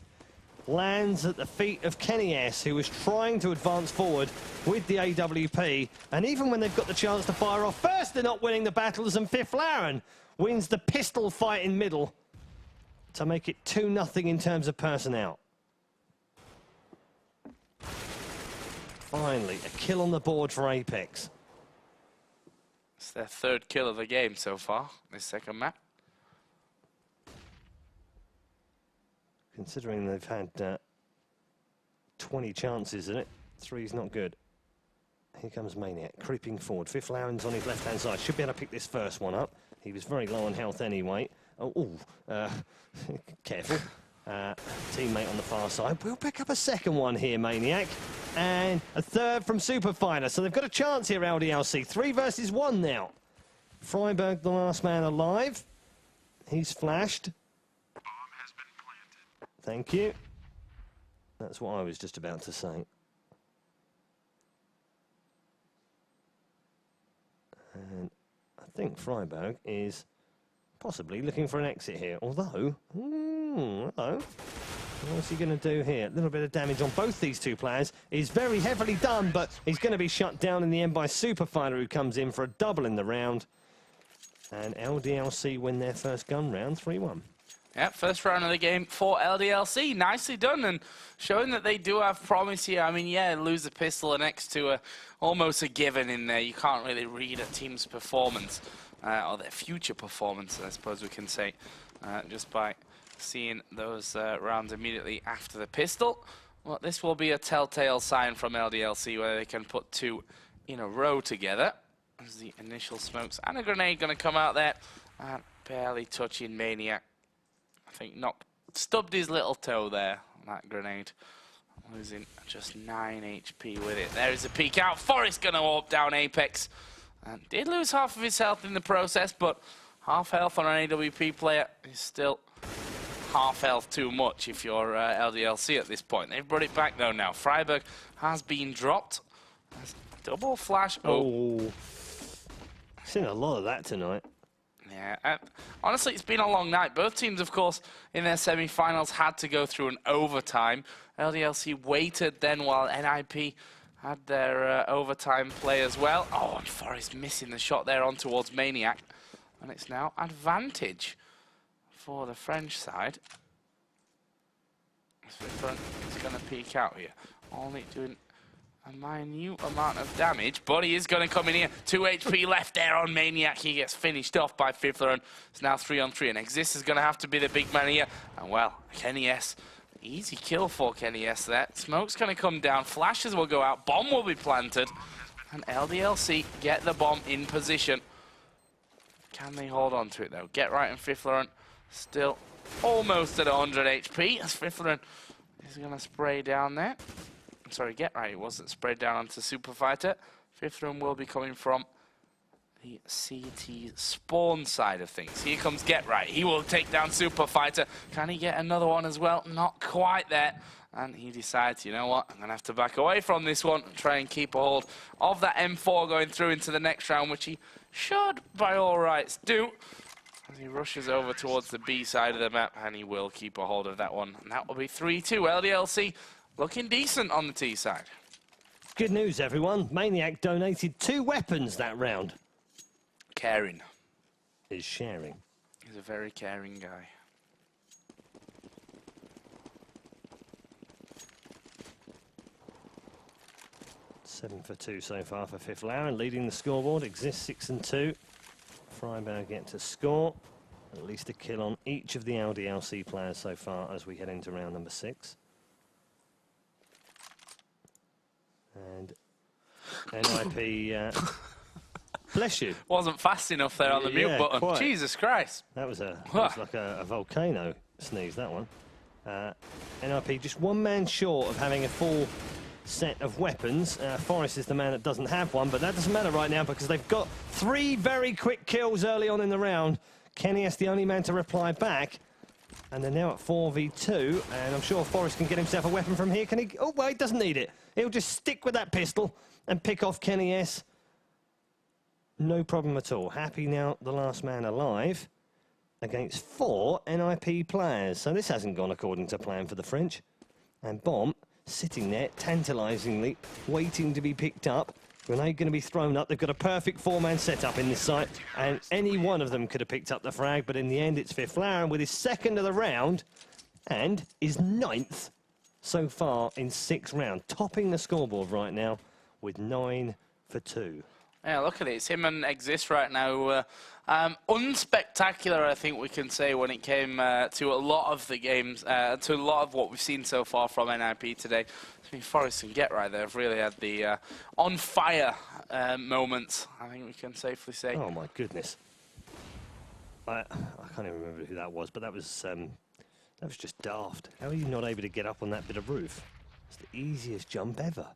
Lands at the feet of Kenny S, who was trying to advance forward with the AWP. And even when they've got the chance to fire off, first they're not winning the battles, and Fifth Lauren wins the pistol fight in middle to make it 2-0 in terms of personnel. Finally, a kill on the board for Apex. It's their 3rd kill of the game so far, this second map. Considering they've had 20 chances in it, 3's not good. Here comes Maniac, creeping forward. Fifth Lauren's on his left-hand side. Should be able to pick this first one up. He was very low on health anyway. Careful. Teammate on the far side. We'll pick up a second one here, Maniac. And a third from Superfighter. So they've got a chance here, LDLC. 3 versus 1 now. Freiberg, the last man alive. He's flashed. Bomb has been planted. Thank you. That's what I was just about to say. And I think Freiberg is possibly looking for an exit here. Although, hello. What's he going to do here? A little bit of damage on both these two players. He's very heavily done, but he's going to be shut down in the end by Superfighter, who comes in for a double in the round. And LDLC win their first gun round, 3-1. Yeah, first round of the game for LDLC. Nicely done, and showing that they do have promise here. I mean, yeah, lose a pistol next to almost a given in there. You can't really read a team's performance, or their future performance, I suppose we can say, just by seeing those rounds immediately after the pistol. Well, this will be a telltale sign from LDLC where they can put two in a row together. As the initial smokes and a grenade going to come out there, and barely touching Maniac. I think stubbed his little toe there, that grenade. Losing just 9 HP with it. There is a peek out. Forrest going to warp down Apex. And did lose half of his health in the process, but half health on an AWP player is still half health too much if you're LDLC at this point. They've brought it back though now. Freiburg has been dropped. Double flash. Oh. Seen a lot of that tonight. Yeah, honestly, it's been a long night. Both teams, of course, in their semi-finals had to go through an overtime. LDLC waited then while NiP had their overtime play as well. Oh, and Forrest missing the shot there on towards Maniac. And it's now advantage for the French side. He's going to peek out here. Only doing a minute amount of damage, but he is going to come in here. 2 HP left there on Maniac. He gets finished off by Fiffler, and it's now 3-on-3, and Exist is going to have to be the big man here. And well, Kenny S, easy kill for Kenny S there. Smoke's going to come down, flashes will go out, bomb will be planted, and LDLC get the bomb in position. Can they hold on to it though? Get right, and Fiffler still almost at 100 HP as Fiffler is going to spray down there. Sorry, Get Right, it wasn't sprayed down onto Super Fighter. Fifth room will be coming from the CT spawn side of things. Here comes Get Right. He will take down Super Fighter. Can he get another one as well? Not quite there. And he decides, you know what, I'm going to have to back away from this one and try and keep a hold of that M4 going through into the next round, which he should, by all rights, do. As he rushes over towards the B side of the map, and he will keep a hold of that one. And that will be 3-2. LDLC looking decent on the T side. Good news, everyone. Maniac donated 2 weapons that round. Caring. Is sharing. He's a very caring guy. Seven for 2 so far for Fiffler, and leading the scoreboard. Exists 6-2. Freiburg get to score. At least a kill on each of the LDLC players so far as we head into round number 6. And NiP, bless you. Wasn't fast enough there on the mute button. Quite. Jesus Christ. That was like a volcano sneeze, that one. NiP just one man short of having a full set of weapons. Forrest is the man that doesn't have one, but that doesn't matter right now because they've got 3 very quick kills early on in the round. Kenny is the only man to reply back. And they're now at 4v2, and I'm sure Forrest can get himself a weapon from here. Can he? Oh, well, he doesn't need it. He'll just stick with that pistol and pick off Kenny S. No problem at all. Happy now, the last man alive against 4 NiP players. So this hasn't gone according to plan for the French. And Bomb sitting there, tantalisingly, waiting to be picked up. Grenade going to be thrown up. They've got a perfect 4-man setup in this site, and any one of them could have picked up the frag, but in the end it's Fiffler with his 2nd of the round and his 9th so far in 6 rounds, topping the scoreboard right now with 9 for 2. Yeah, look at it. It's him and Exist right now. Unspectacular, I think we can say, when it came to a lot of the games, to a lot of what we've seen so far from NiP today. I mean, Forrest and Get Right there have really had the on-fire moments, I think we can safely say. Oh, my goodness. I can't even remember who that was, but that was just daft. How are you not able to get up on that bit of roof? It's the easiest jump ever.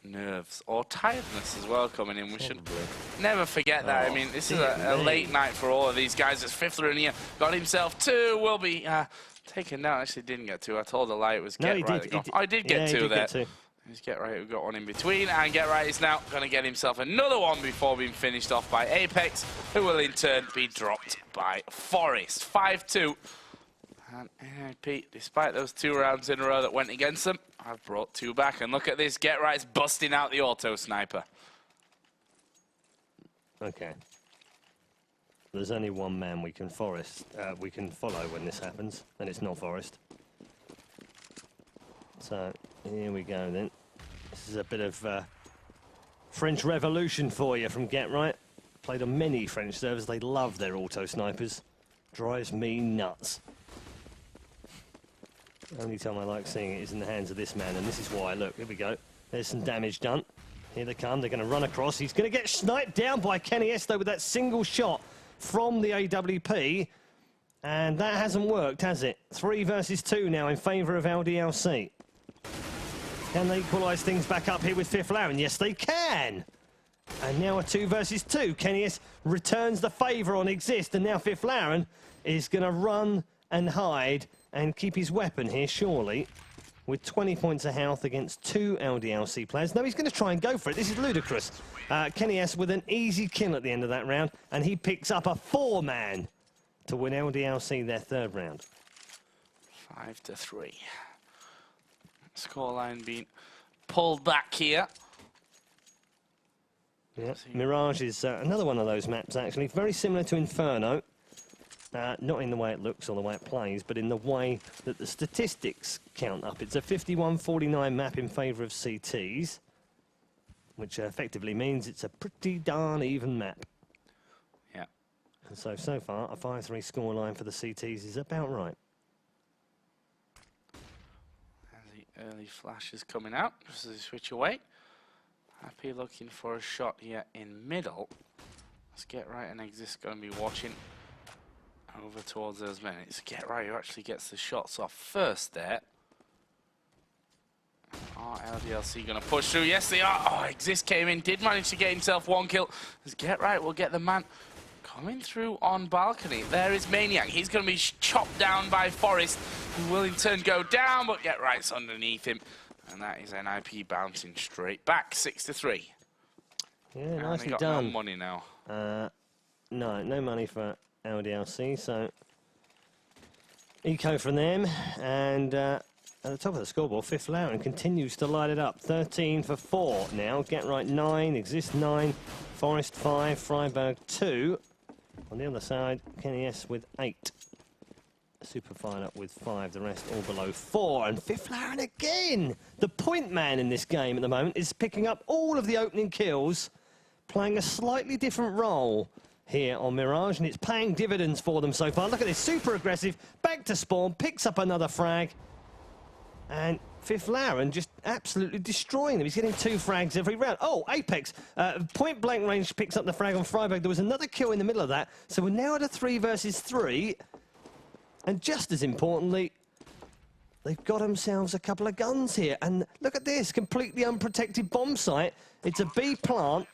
Nerves or tiredness as well coming in. We should never forget that. I mean, this is a late night for all of these guys. As Fiffler in here got himself 2, will be taken down. Actually, didn't get 2. I told a lie. It was Get Right. I did get 2 there. He's Get Right who got one in between, and Get Right is now going to get himself another one before being finished off by Apex, who will in turn be dropped by Forrest. 5-2. And NiP, despite those 2 rounds in a row that went against them, I've brought 2 back. And look at this, Get Right's busting out the auto sniper. Okay. there's only one man we can follow when this happens, and it's not Forest. So here we go then. This is a bit of French Revolution for you from Get Right. Played on many French servers. They love their auto snipers. Drives me nuts. The only time I like seeing it is in the hands of this man, and this is why. Look, here we go. There's some damage done. Here they come. They're going to run across. He's going to get sniped down by Kenny S, though, with that single shot from the AWP. And that hasn't worked, has it? 3 versus 2 now in favour of LDLC. Can they equalise things back up here with Fifth Laren? Yes, they can. And now a 2 versus 2. Kenny S returns the favour on Exist, and now Fifth Laren is going to run and hide and keep his weapon here, surely, with 20 points of health against 2 LDLC players. No, he's going to try and go for it. This is ludicrous. Kenny S with an easy kill at the end of that round, and he picks up a 4-man to win LDLC their 3rd round. 5-3. Scoreline being pulled back here. Yeah, Mirage is another one of those maps, actually. Very similar to Inferno. Not in the way it looks or the way it plays, but in the way that the statistics count up. It's a 51-49 map in favour of CTs, which effectively means it's a pretty darn even map. Yeah. And so far, a 5-3 scoreline for the CTs is about right. And the early flash is coming out, just as they switch away. Happy looking for a shot here in middle. Let's Get Right and Exist going to be watching over towards those men. It's Get Right who actually gets the shots off first there. Are LDLC going to push through? Yes, they are. Oh, Exist came in, did manage to get himself 1 kill. As Get Right will get the man coming through on balcony. There is Maniac. He's going to be chopped down by Forest, who will in turn go down, but Get Right's underneath him. And that is NiP bouncing straight back, 6-3. Yeah, and nicely they got done. no money now. No money for LDLC, so eco from them, and at the top of the scoreboard, Fifth Laren continues to light it up. 13 for 4 now. Get Right 9, Exist 9, Forest 5, Freiburg 2. On the other side, Kenny S with 8. Superfine up with 5, the rest all below 4. And Fifth Laren again! The point man in this game at the moment is picking up all of the opening kills, playing a slightly different role here on Mirage, and it's paying dividends for them so far. Look at this, super aggressive, back to spawn, picks up another frag. And Fifth Laren just absolutely destroying them. He's getting 2 frags every round. Oh, Apex, point blank range picks up the frag on Freiburg. There was another kill in the middle of that. So we're now at a 3 versus 3. And just as importantly, they've got themselves a couple of guns here. And look at this, completely unprotected bomb site. It's a B plant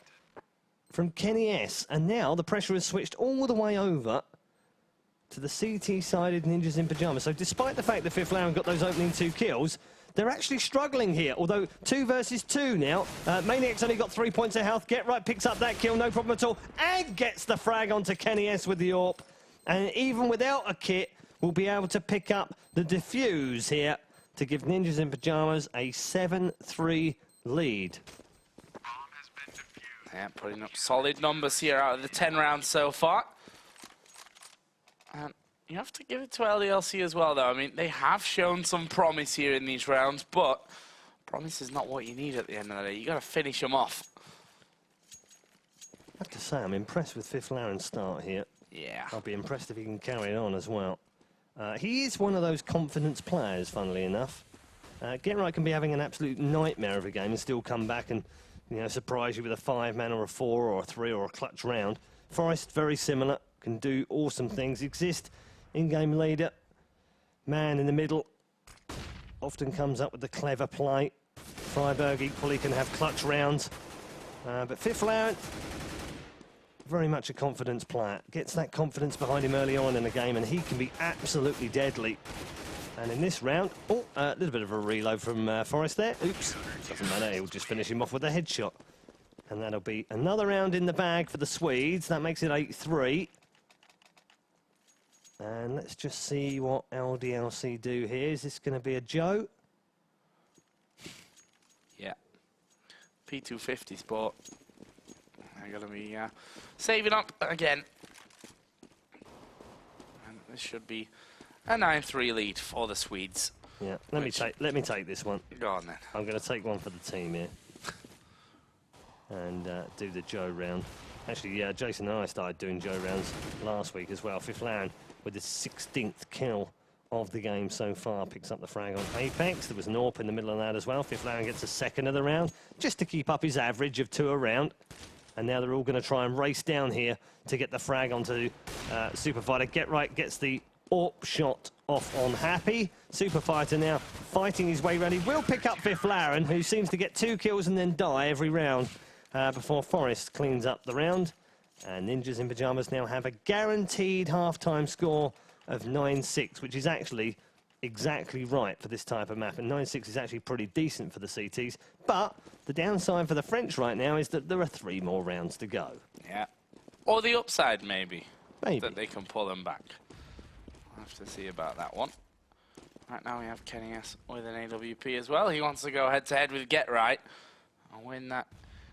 from Kenny S. And now the pressure has switched all the way over to the CT-sided Ninjas in Pyjamas. So despite the fact that Fifth Laren got those opening 2 kills, they're actually struggling here. Although 2 versus 2 now. Maniac's only got 3 points of health. Get Right picks up that kill, no problem at all. And gets the frag onto Kenny S with the AWP. And even without a kit, will be able to pick up the defuse here to give Ninjas in Pyjamas a 7-3 lead. Yeah, putting up solid numbers here out of the 10 rounds so far. And you have to give it to LDLC as well, though. I mean, they have shown some promise here in these rounds, but promise is not what you need at the end of the day. You got to finish them off. I have to say, I'm impressed with Fifth Laren's start here. Yeah. I'll be impressed if he can carry it on as well. He is one of those confidence players, funnily enough. Get Right can be having an absolute nightmare of a game and still come back and, you know, surprise you with a 5-man or a 4 or a 3 or a clutch round. Forest, very similar, can do awesome things. Exist, in-game leader, man in the middle, often comes up with the clever play. Freiburg equally can have clutch rounds. But Fifth Laren, very much a confidence player. Gets that confidence behind him early on in the game, and he can be absolutely deadly. And in this round, oh, a little bit of a reload from Forest there. Oops, doesn't matter, he'll just finish him off with a headshot. And that'll be another round in the bag for the Swedes. That makes it 8-3. And let's just see what LDLC do here. Is this going to be a Joe? Yeah. P250 sport. They're going to be saving up again. this should be a 9-3 lead for the Swedes. Yeah, let me take this one. Go on then. I'm going to take one for the team here. And do the Joe round. Actually, yeah, Jason and I started doing Joe rounds last week as well. Fiflaren with the 16th kill of the game so far picks up the frag on Apex. There was an AWP in the middle of that as well. Fiflaren gets a second of the round just to keep up his average of 2 a round. And now they're all going to try and race down here to get the frag onto Superfighter. Get Right gets the AWP shot off on Happy. Superfighter now fighting his way around. He will pick up Fiflaren, who seems to get 2 kills and then die every round. Before Forrest cleans up the round. And Ninjas in Pyjamas now have a guaranteed half-time score of 9-6, which is actually exactly right for this type of map. And 9-6 is actually pretty decent for the CTs. But the downside for the French right now is that there are 3 more rounds to go. Yeah. Or the upside, maybe. Maybe. That they can pull them back. We'll have to see about that one. Right now we have Kenny S with an AWP as well. He wants to go head-to-head with Get Right and win that.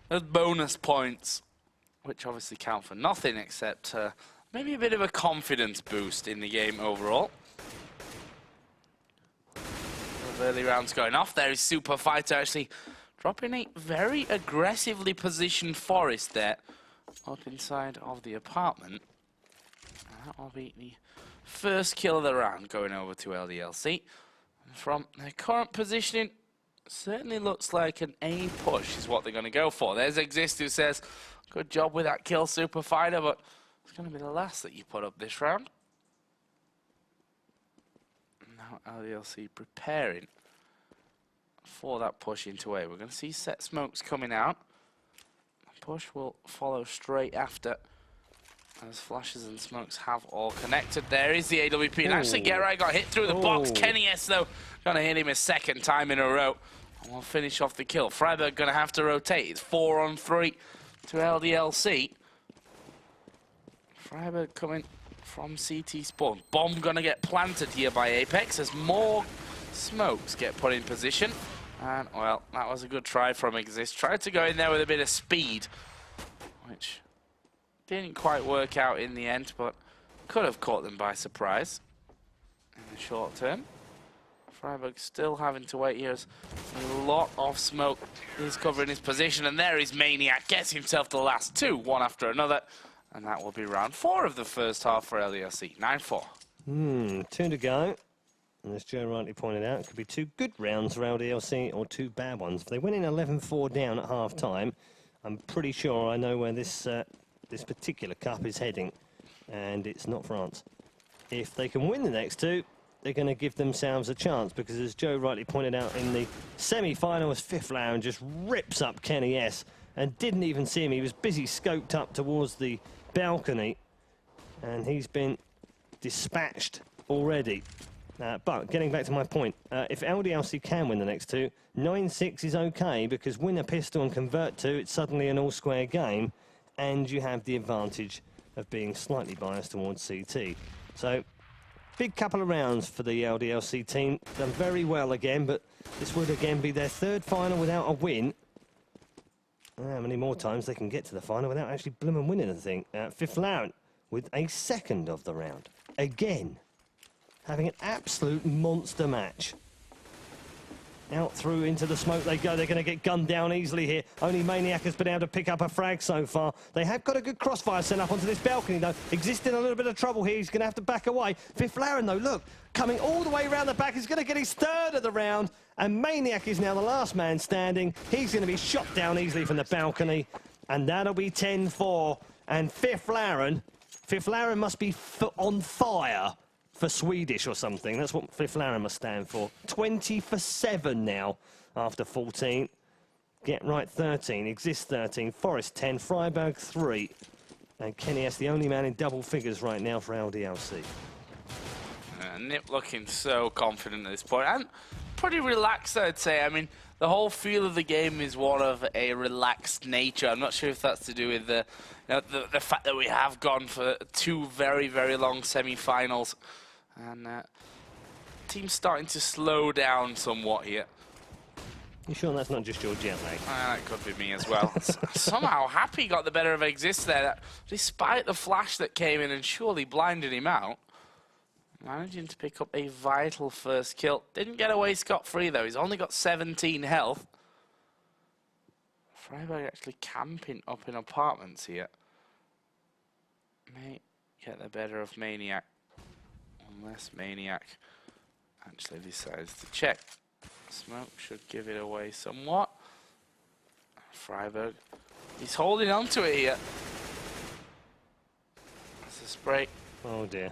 Those bonus points, which obviously count for nothing except maybe a bit of a confidence boost in the game overall. Early rounds going off. There is Superfighter actually dropping a very aggressively positioned Forest there up inside of the apartment. And that will be the first kill of the round going over to LDLC. And from their current positioning, certainly looks like an A push is what they're going to go for. There's Exist who says, good job with that kill, Superfighter, but it's going to be the last that you put up this round. Now LDLC preparing for that push into A. We're going to see set smokes coming out. The push will follow straight after, as flashes and smokes have all connected. There is the AWP, and actually Get Right got hit through the box. Kenny S, though, going to hit him a second time in a row. And we'll finish off the kill. Freiburg going to have to rotate. It's 4-on-3 to LDLC. Freiburg coming from CT spawn. Bomb going to get planted here by Apex as more smokes get put in position. And, well, that was a good try from Exist. Tried to go in there with a bit of speed, which didn't quite work out in the end, but could have caught them by surprise in the short term. Freiburg still having to wait here as a lot of smoke is covering his position, and there is Maniac, gets himself the last 2, one after another, and that will be round 4 of the first half for LDLC, 9-4. 2 to go, and as Joe rightly pointed out, it could be 2 good rounds for LDLC or 2 bad ones. If they went in 11-4 down at half-time, I'm pretty sure I know where this particular cup is heading, and it's not France. If they can win the next 2, they're going to give themselves a chance, because as Joe rightly pointed out in the semi-final, as Fiflaren just rips up Kenny S and didn't even see him. He was busy scoped up towards the balcony, and he's been dispatched already. But getting back to my point, if LDLC can win the next 2, 9-6 is okay, because win a pistol and convert 2, it's suddenly an all-square game, and you have the advantage of being slightly biased towards CT. So, big couple of rounds for the LDLC team. Done very well again, but this would again be their 3rd final without a win. How many more times they can get to the final without actually blooming winning anything? Fiflaren with a 2nd of the round. Again, having an absolute monster match. Out through into the smoke they go. They're going to get gunned down easily here. Only Maniac has been able to pick up a frag so far. They have got a good crossfire set up onto this balcony, though. Exist in a little bit of trouble here. He's going to have to back away. Fiflaren, though, look, coming all the way around the back. He's going to get his 3rd of the round. And Maniac is now the last man standing. He's going to be shot down easily from the balcony. And that'll be 10-4. And Fiflaren must be on fire for Swedish or something. That's what Fiflaren must stand for. 20 for 7 now after 14. Get Right 13, Exist 13, Forest 10, Freiburg 3. And Kenny S, the only man in double figures right now for LDLC. NiP looking so confident at this point, and pretty relaxed, I'd say. I mean, the whole feel of the game is one of a relaxed nature. I'm not sure if that's to do with the fact that we have gone for 2 very, very long semi-finals. And team's starting to slow down somewhat here. You sure that's not just your jet lag? That could be me as well. Somehow Happy got the better of Exist there, despite the flash that came in and surely blinded him out. Managing to pick up a vital first kill. Didn't get away scot-free though. He's only got 17 health. Freiburg actually camping up in apartments here. May get the better of Maniac. Unless Maniac actually decides to check. Smoke should give it away somewhat. Freiburg, he's holding on to it here. That's a spray. Oh dear.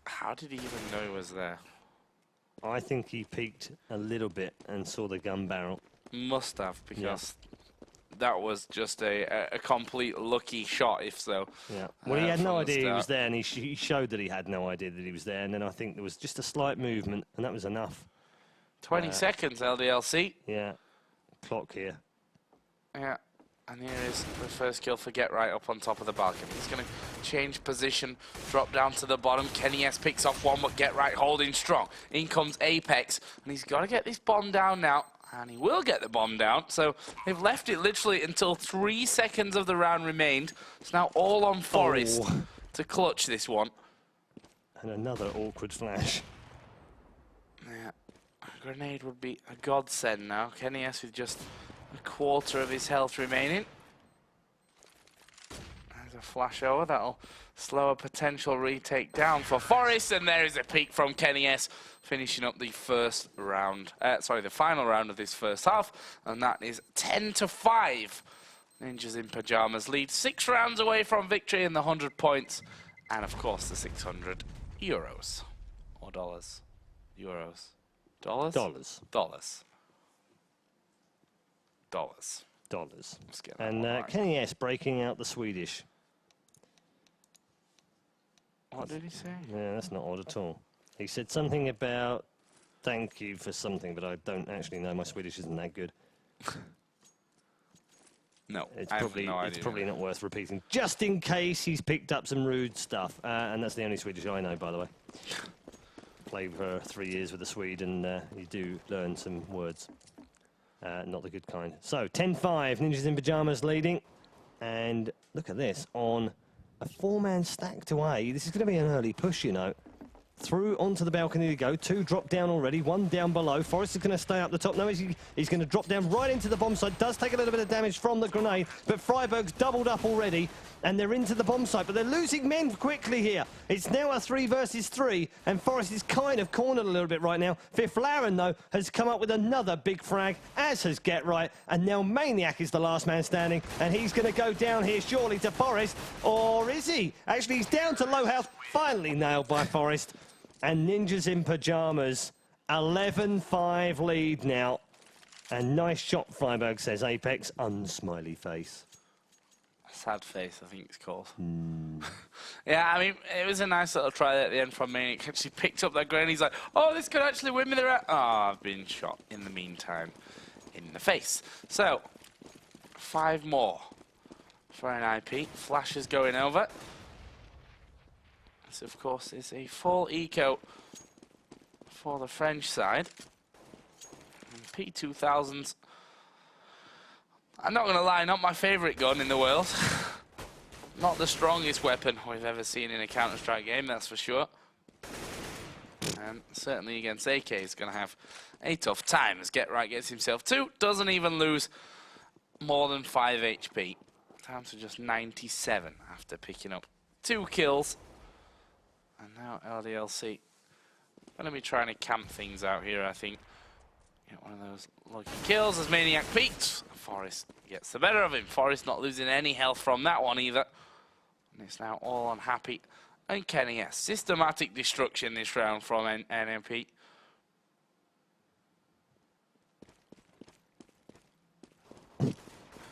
How did he even know he was there? I think he peeked a little bit and saw the gun barrel. Must have, because that was just a complete lucky shot, if so. Yeah. Well, he had no from the idea he start. was there, and he showed that he had no idea that he was there. And then I think there was just a slight movement, and that was enough. 20 seconds, LDLC. Yeah. Clock here. Yeah. And here is the first kill for Get Right up on top of the balcony. He's going to change position, drop down to the bottom. Kenny S picks off one, but Get Right holding strong. In comes Apex, and he's got to get this bomb down now. And he will get the bomb down. So they've left it literally until 3 seconds of the round remained. It's now all on Forrest to clutch this one. And another awkward flash. Yeah, a grenade would be a godsend now. Kenny S with just a quarter of his health remaining. There's a flash over. That'll slow a potential retake down for Forrest. And there is a peek from Kenny S, finishing up the first round. The final round of this first half. And that is 10-5. Ninjas in Pajamas lead 6 rounds away from victory and the 100 points. And of course the 600 euros. Or dollars. Euros. Dollars? Dollars. Dollars. Dollars. Dollars. Let's get that And one right. Kenny S breaking out the Swedish. What did he say? Yeah, that's not odd at all. He said something about thank you for something, but I don't actually know. My Swedish isn't that good. No, It's I have probably, no it's idea. probably not worth repeating, just in case he's picked up some rude stuff. And that's the only Swedish I know, by the way. Played for 3 years with a Swede, and you do learn some words. Not the good kind. So, 10-5, Ninjas in Pajamas leading. And look at this, on a 4-man stack to A. This is going to be an early push, you know. Through onto the balcony to go. 2 drop down already, 1 down below. Forrest is going to stay up the top. No, he's going to drop down right into the bomb site. Does take a little bit of damage from the grenade, but Freiburg's doubled up already, and they're into the bomb site. But they're losing men quickly here. It's now a 3 versus 3, and Forrest is kind of cornered a little bit right now. Fifth Laren, though, has come up with another big frag, as has Get Right, and now Maniac is the last man standing, and he's going to go down here surely to Forrest, or is he? Actually, he's down to low health, finally nailed by Forrest. And Ninjas in Pajamas, 11-5 lead now. And nice shot, Freiburg, says Apex, unsmiley face. Sad face, I think it's called. Yeah, I mean, it was a nice little try at the end from Maniac. She picked up that grenade. He's like, oh, this could actually win me the round. Oh, I've been shot in the meantime in the face. So, 5 more for an IP. Flash is going over. This, of course, is a full eco for the French side. And P2000s, I'm not going to lie, not my favourite gun in the world. Not the strongest weapon we've ever seen in a Counter-Strike game, that's for sure. And certainly against AK, he's going to have a tough time as Get Right gets himself 2. Doesn't even lose more than 5 HP. Down to just 97 after picking up 2 kills. And now LDLC. Going to be trying to camp things out here, I think. Get one of those lucky kills as Maniac peaks. Forrest gets the better of him. Forrest not losing any health from that one either. And it's now all on Happy and Kenny S. Systematic destruction this round from NiP.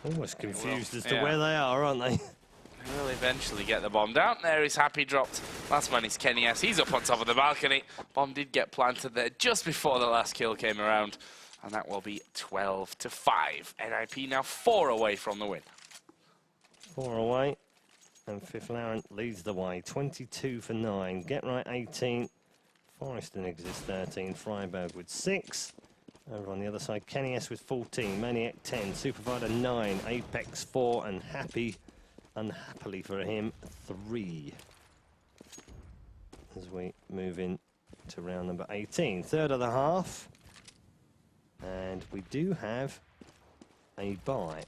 Almost confused as to yeah. where they are, aren't they? They will eventually get the bomb down. There is Happy dropped. Last man is Kenny S. He's up on top of the balcony. Bomb did get planted there just before the last kill came around. And that will be 12-5. NiP now 4 away from the win. 4 away. And Fifth Laren leads the way. 22 for 9. Get Right 18. Forrest and Exist 13. Freiburg with 6. Over on the other side, Kenny S with 14. Maniac 10. Supervisor 9. Apex 4. And Happy, unhappily for him, 3. as we move in to round number 18. Third of the half. And we do have a bye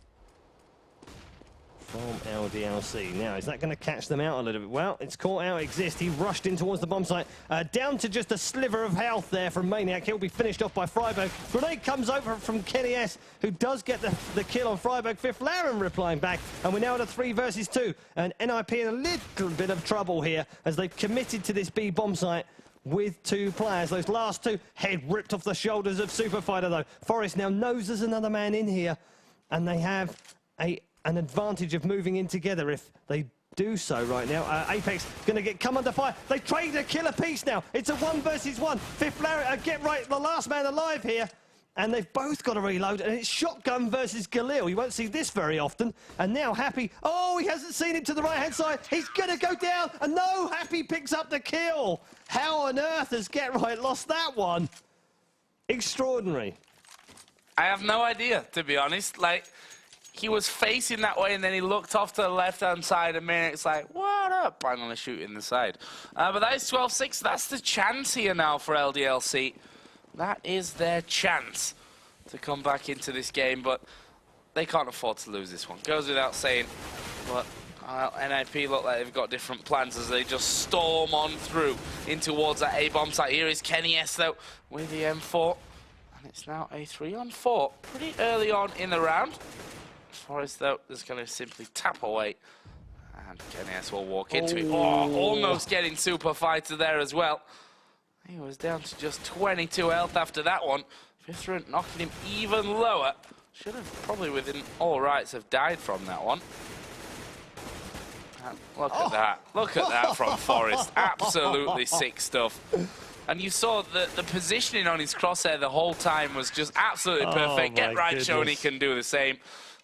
from LDLC. Now, is that going to catch them out a little bit? Well, it's caught out Exist. He rushed in towards the bomb site. Down to just a sliver of health there from Maniac. He'll be finished off by Freiburg. Grenade comes over from Kenny S, who does get the kill on Freiburg. Fifth Laren replying back. And we're now at a 3 versus 2. And NiP in a little bit of trouble here as they've committed to this B bomb site with 2 players. Those last 2, head ripped off the shoulders of Superfighter, though. Forest now knows there's another man in here. And they have an advantage of moving in together if they do so right now. Apex going to come under fire. They trade a kill apiece now. It's a 1 versus 1. Fifth Larry, get right, the last man alive here. And they've both got to reload, and it's shotgun versus Galil. You won't see this very often. And now Happy, oh, he hasn't seen it to the right-hand side. He's going to go down, and no, Happy picks up the kill. How on earth has Get Right lost that one? Extraordinary. I have no idea, to be honest. Like, he was facing that way, and then he looked off to the left-hand side, and it's like, what up? I'm going to shoot in the side. But that is 12-6. That's the chance here now for LDLC. That is their chance to come back into this game, but they can't afford to lose this one. Goes without saying, but NiP look like they've got different plans as they just storm on through in towards that A-bomb site. Here is Kenny S, though, with the M4, and it's now a 3-on-4. Pretty early on in the round. Forest, though, is going to simply tap away, and Kenny S will walk into it. Oh, almost getting Super Fighter there as well. He was down to just 22 health after that one. Fifth knocking him even lower. Should have probably within all rights have died from that one. And look at that. Look at that from Forest. Absolutely sick stuff. And you saw the positioning on his crosshair the whole time was just absolutely perfect. Get right, showing he can do the same.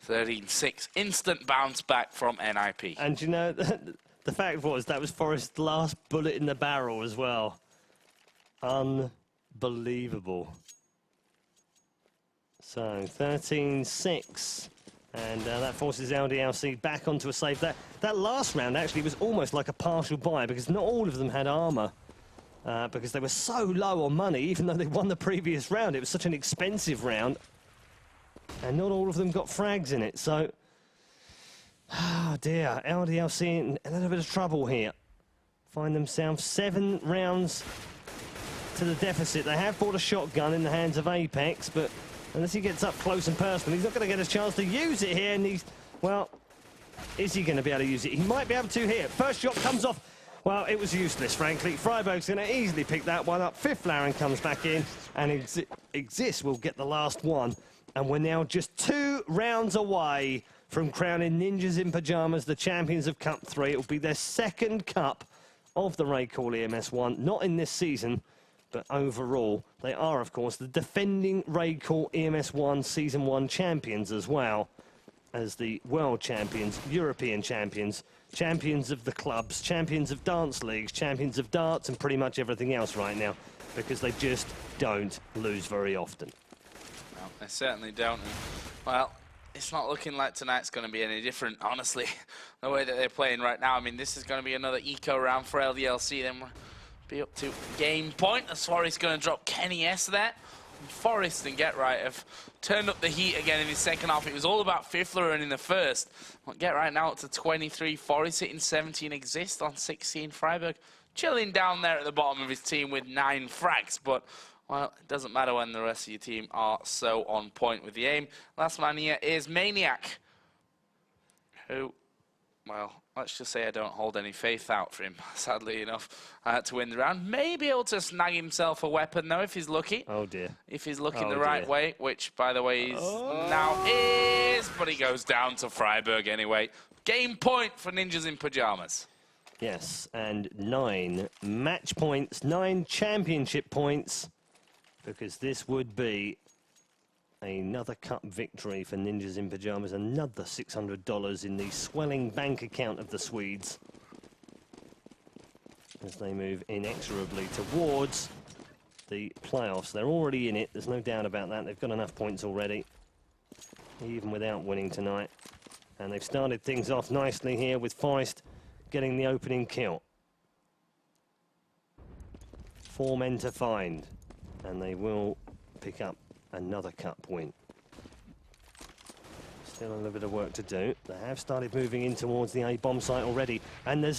13-6. Instant bounce back from NiP. And you know, the fact was that was Forest's last bullet in the barrel as well. Unbelievable. So 13-6, and that forces LDLC back onto a save. That last round actually was almost like a partial buy because not all of them had armor because they were so low on money, even though they won the previous round. It was such an expensive round, and not all of them got frags in it. So, oh dear, LDLC in a little bit of trouble here. Find themselves 7 rounds to the deficit. They have bought a shotgun in the hands of Apex, but unless he gets up close and personal, he's not going to get a chance to use it here. And he's, well, is he going to be able to use it? He might be able to here. First shot comes off. Well, it was useless, frankly. Freiburg's going to easily pick that one up. Fifth Laren comes back in, and Exist will get the last one. And we're now just 2 rounds away from crowning Ninjas in Pyjamas the champions of Cup 3. It will be their 2nd cup of the RaidCall EMS 1, not in this season, but overall, they are, of course, the defending RaidCall EMS 1 Season 1 champions as well as the world champions, European champions, champions of the clubs, champions of dance leagues, champions of darts, and pretty much everything else right now, because they just don't lose very often. No, they certainly don't. And, well, it's not looking like tonight's going to be any different, honestly, the way that they're playing right now. I mean, this is going to be another eco round for LDLC, then we're be up to game point. As Forest going to drop Kenny S there. And Forest and Get Right have turned up the heat again in his second half. It was all about Fifthler and in the first. Well, Get Right now up to 23. Forest hitting 17. Exist on 16. Freiburg chilling down there at the bottom of his team with 9 frags. But, well, it doesn't matter when the rest of your team are so on point with the aim. Last man here is Maniac, who, well, let's just say I don't hold any faith out for him, sadly enough, to win the round. May be able to snag himself a weapon, though, if he's lucky. Oh, dear. If he's looking the right way, which, by the way, now is, but he goes down to Freiburg anyway. Game point for Ninjas in Pyjamas. Yes, and 9 match points, 9 championship points, because this would be another cup victory for Ninjas in Pyjamas, another $600 in the swelling bank account of the Swedes as they move inexorably towards the playoffs. They're already in it, there's no doubt about that. They've got enough points already, even without winning tonight. And they've started things off nicely here with Forest getting the opening kill. 4 men to find, and they will pick up another cup win. Still a little bit of work to do. They have started moving in towards the A bomb site already, and there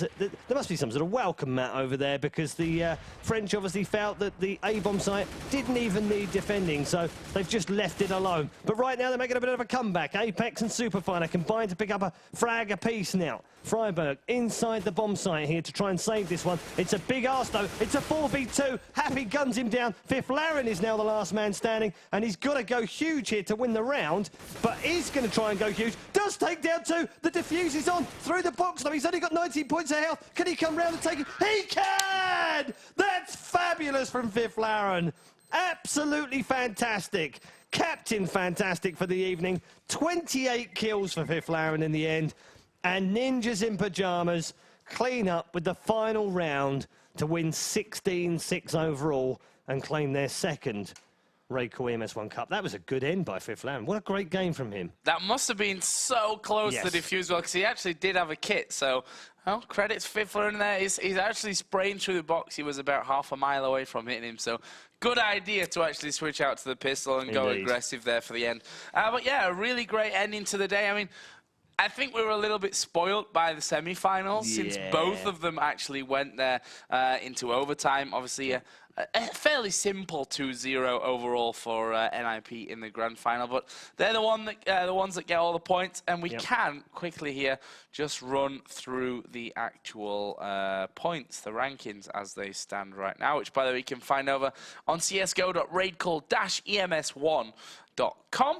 must be some sort of welcome mat over there, because the French obviously felt that the A bomb site didn't even need defending, so they've just left it alone. But right now they're making a bit of a comeback. Apex and Superfighter combined to pick up a frag apiece now. Freiburg inside the bomb site here to try and save this one. It's a big arse though. It's a 4v2. Happy guns him down. Fifth Laren is now the last man standing, and he's got to go huge here to win the round, but he's going to try and go huge. Does take down 2. The defuse is on through the box though. He's only got 19 points of health. Can he come round and take it? He can! That's fabulous from Fifth Laren. Absolutely fantastic. Captain fantastic for the evening. 28 kills for Fifth Laren in the end. And Ninjas in Pyjamas clean up with the final round to win 16-6 overall and claim their second RaidCall EMS 1 Cup. That was a good end by Fifth Laren. What a great game from him. That must have been so close Yes. to the defuse well, because he actually did have a kit. So, well, credits Fifth Laren there. He's actually spraying through the box. He was about half a mile away from hitting him. So, good idea to actually switch out to the pistol and go aggressive there for the end. But yeah, a really great ending to the day. I mean, I think we were a little bit spoiled by the semi-finals since both of them actually went there into overtime. Obviously, a fairly simple 2-0 overall for NiP in the grand final, but they're the ones that get all the points, and we can quickly here just run through the actual points, the rankings as they stand right now, which, by the way, you can find over on csgo.raidcall-ems1.com.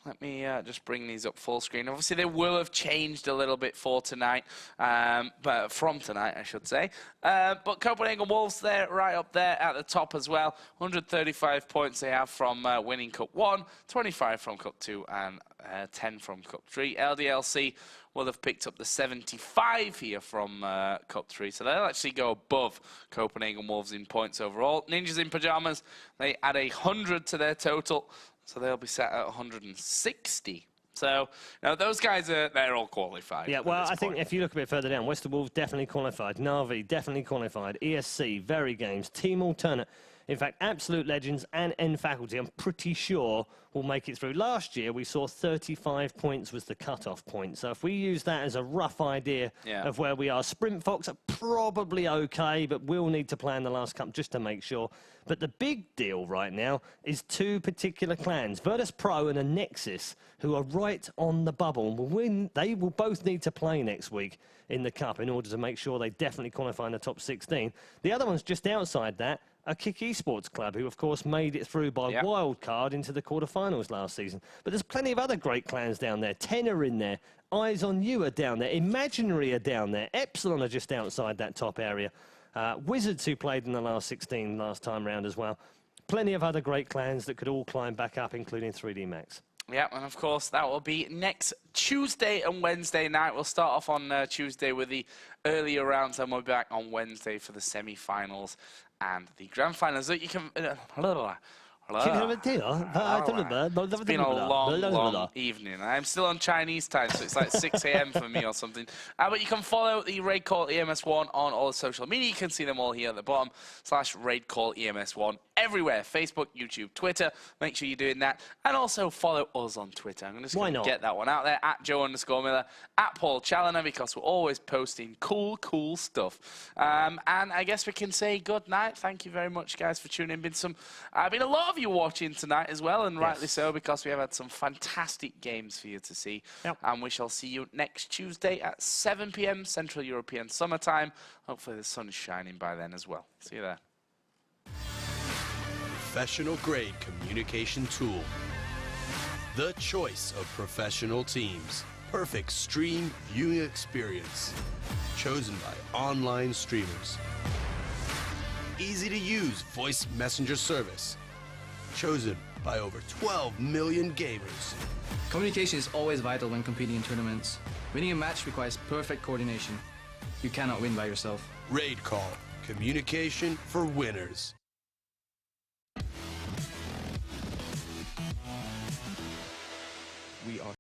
Let me just bring these up full screen. Obviously, they will have changed a little bit for tonight, but from tonight, I should say. But Copenhagen Wolves, there, right up there at the top as well. 135 points they have from winning Cup 1, 25 from Cup 2, and 10 from Cup 3. LDLC will have picked up the 75 here from Cup 3, so they'll actually go above Copenhagen Wolves in points overall. Ninjas in Pyjamas, they add 100 to their total. So they'll be set at 160. So, now those guys they're all qualified. Yeah, well, I think if you look a bit further down, Western Wolves definitely qualified. Navi definitely qualified. ESC, Very Games, Team Alternate. In fact, Absolute Legends and N Faculty, I'm pretty sure, will make it through. Last year, we saw 35 points was the cut-off point. So if we use that as a rough idea of where we are, Sprint Fox are probably okay, but we'll need to play in the last cup just to make sure. But the big deal right now is 2 particular clans, Virtus Pro and a Nexus, who are right on the bubble. They will both need to play next week in the cup in order to make sure they definitely qualify in the top 16. The other one's just outside that, a Kick Esports Club, who, of course, made it through by wild card into the quarterfinals last season. But there's plenty of other great clans down there. Ten are in there. Eyes on You are down there. Imaginary are down there. Epsilon are just outside that top area. Wizards, who played in the last 16 last time round as well. Plenty of other great clans that could all climb back up, including 3D Max. Yeah, and of course that will be next Tuesday and Wednesday night. We'll start off on Tuesday with the earlier rounds, and we'll be back on Wednesday for the semi-finals and the grand finals. So you can... It's been a long evening. I'm still on Chinese time, so it's like 6 a.m. for me or something. But you can follow the RaidCall EMS1 on all the social media. You can see them all here at the bottom, /RaidCall EMS1 everywhere. Facebook, YouTube, Twitter. Make sure you're doing that. And also follow us on Twitter. I'm just going to get that one out there, @Joe_Miller, @Paul Challoner, because we're always posting cool stuff. And I guess we can say good night. Thank you very much, guys, for tuning in. Been a lot of you watching tonight as well, and rightly so, because we have had some fantastic games for you to see. And we shall see you next Tuesday at 7 p.m. Central European Summertime. Hopefully the sun is shining by then as well. See you there. Professional grade communication tool. The choice of professional teams. Perfect stream viewing experience. Chosen by online streamers. Easy to use voice messenger service. Chosen by over 12 million gamers. Communication is always vital when competing in tournaments. Winning a match requires perfect coordination. You cannot win by yourself. RaidCall, communication for winners. We are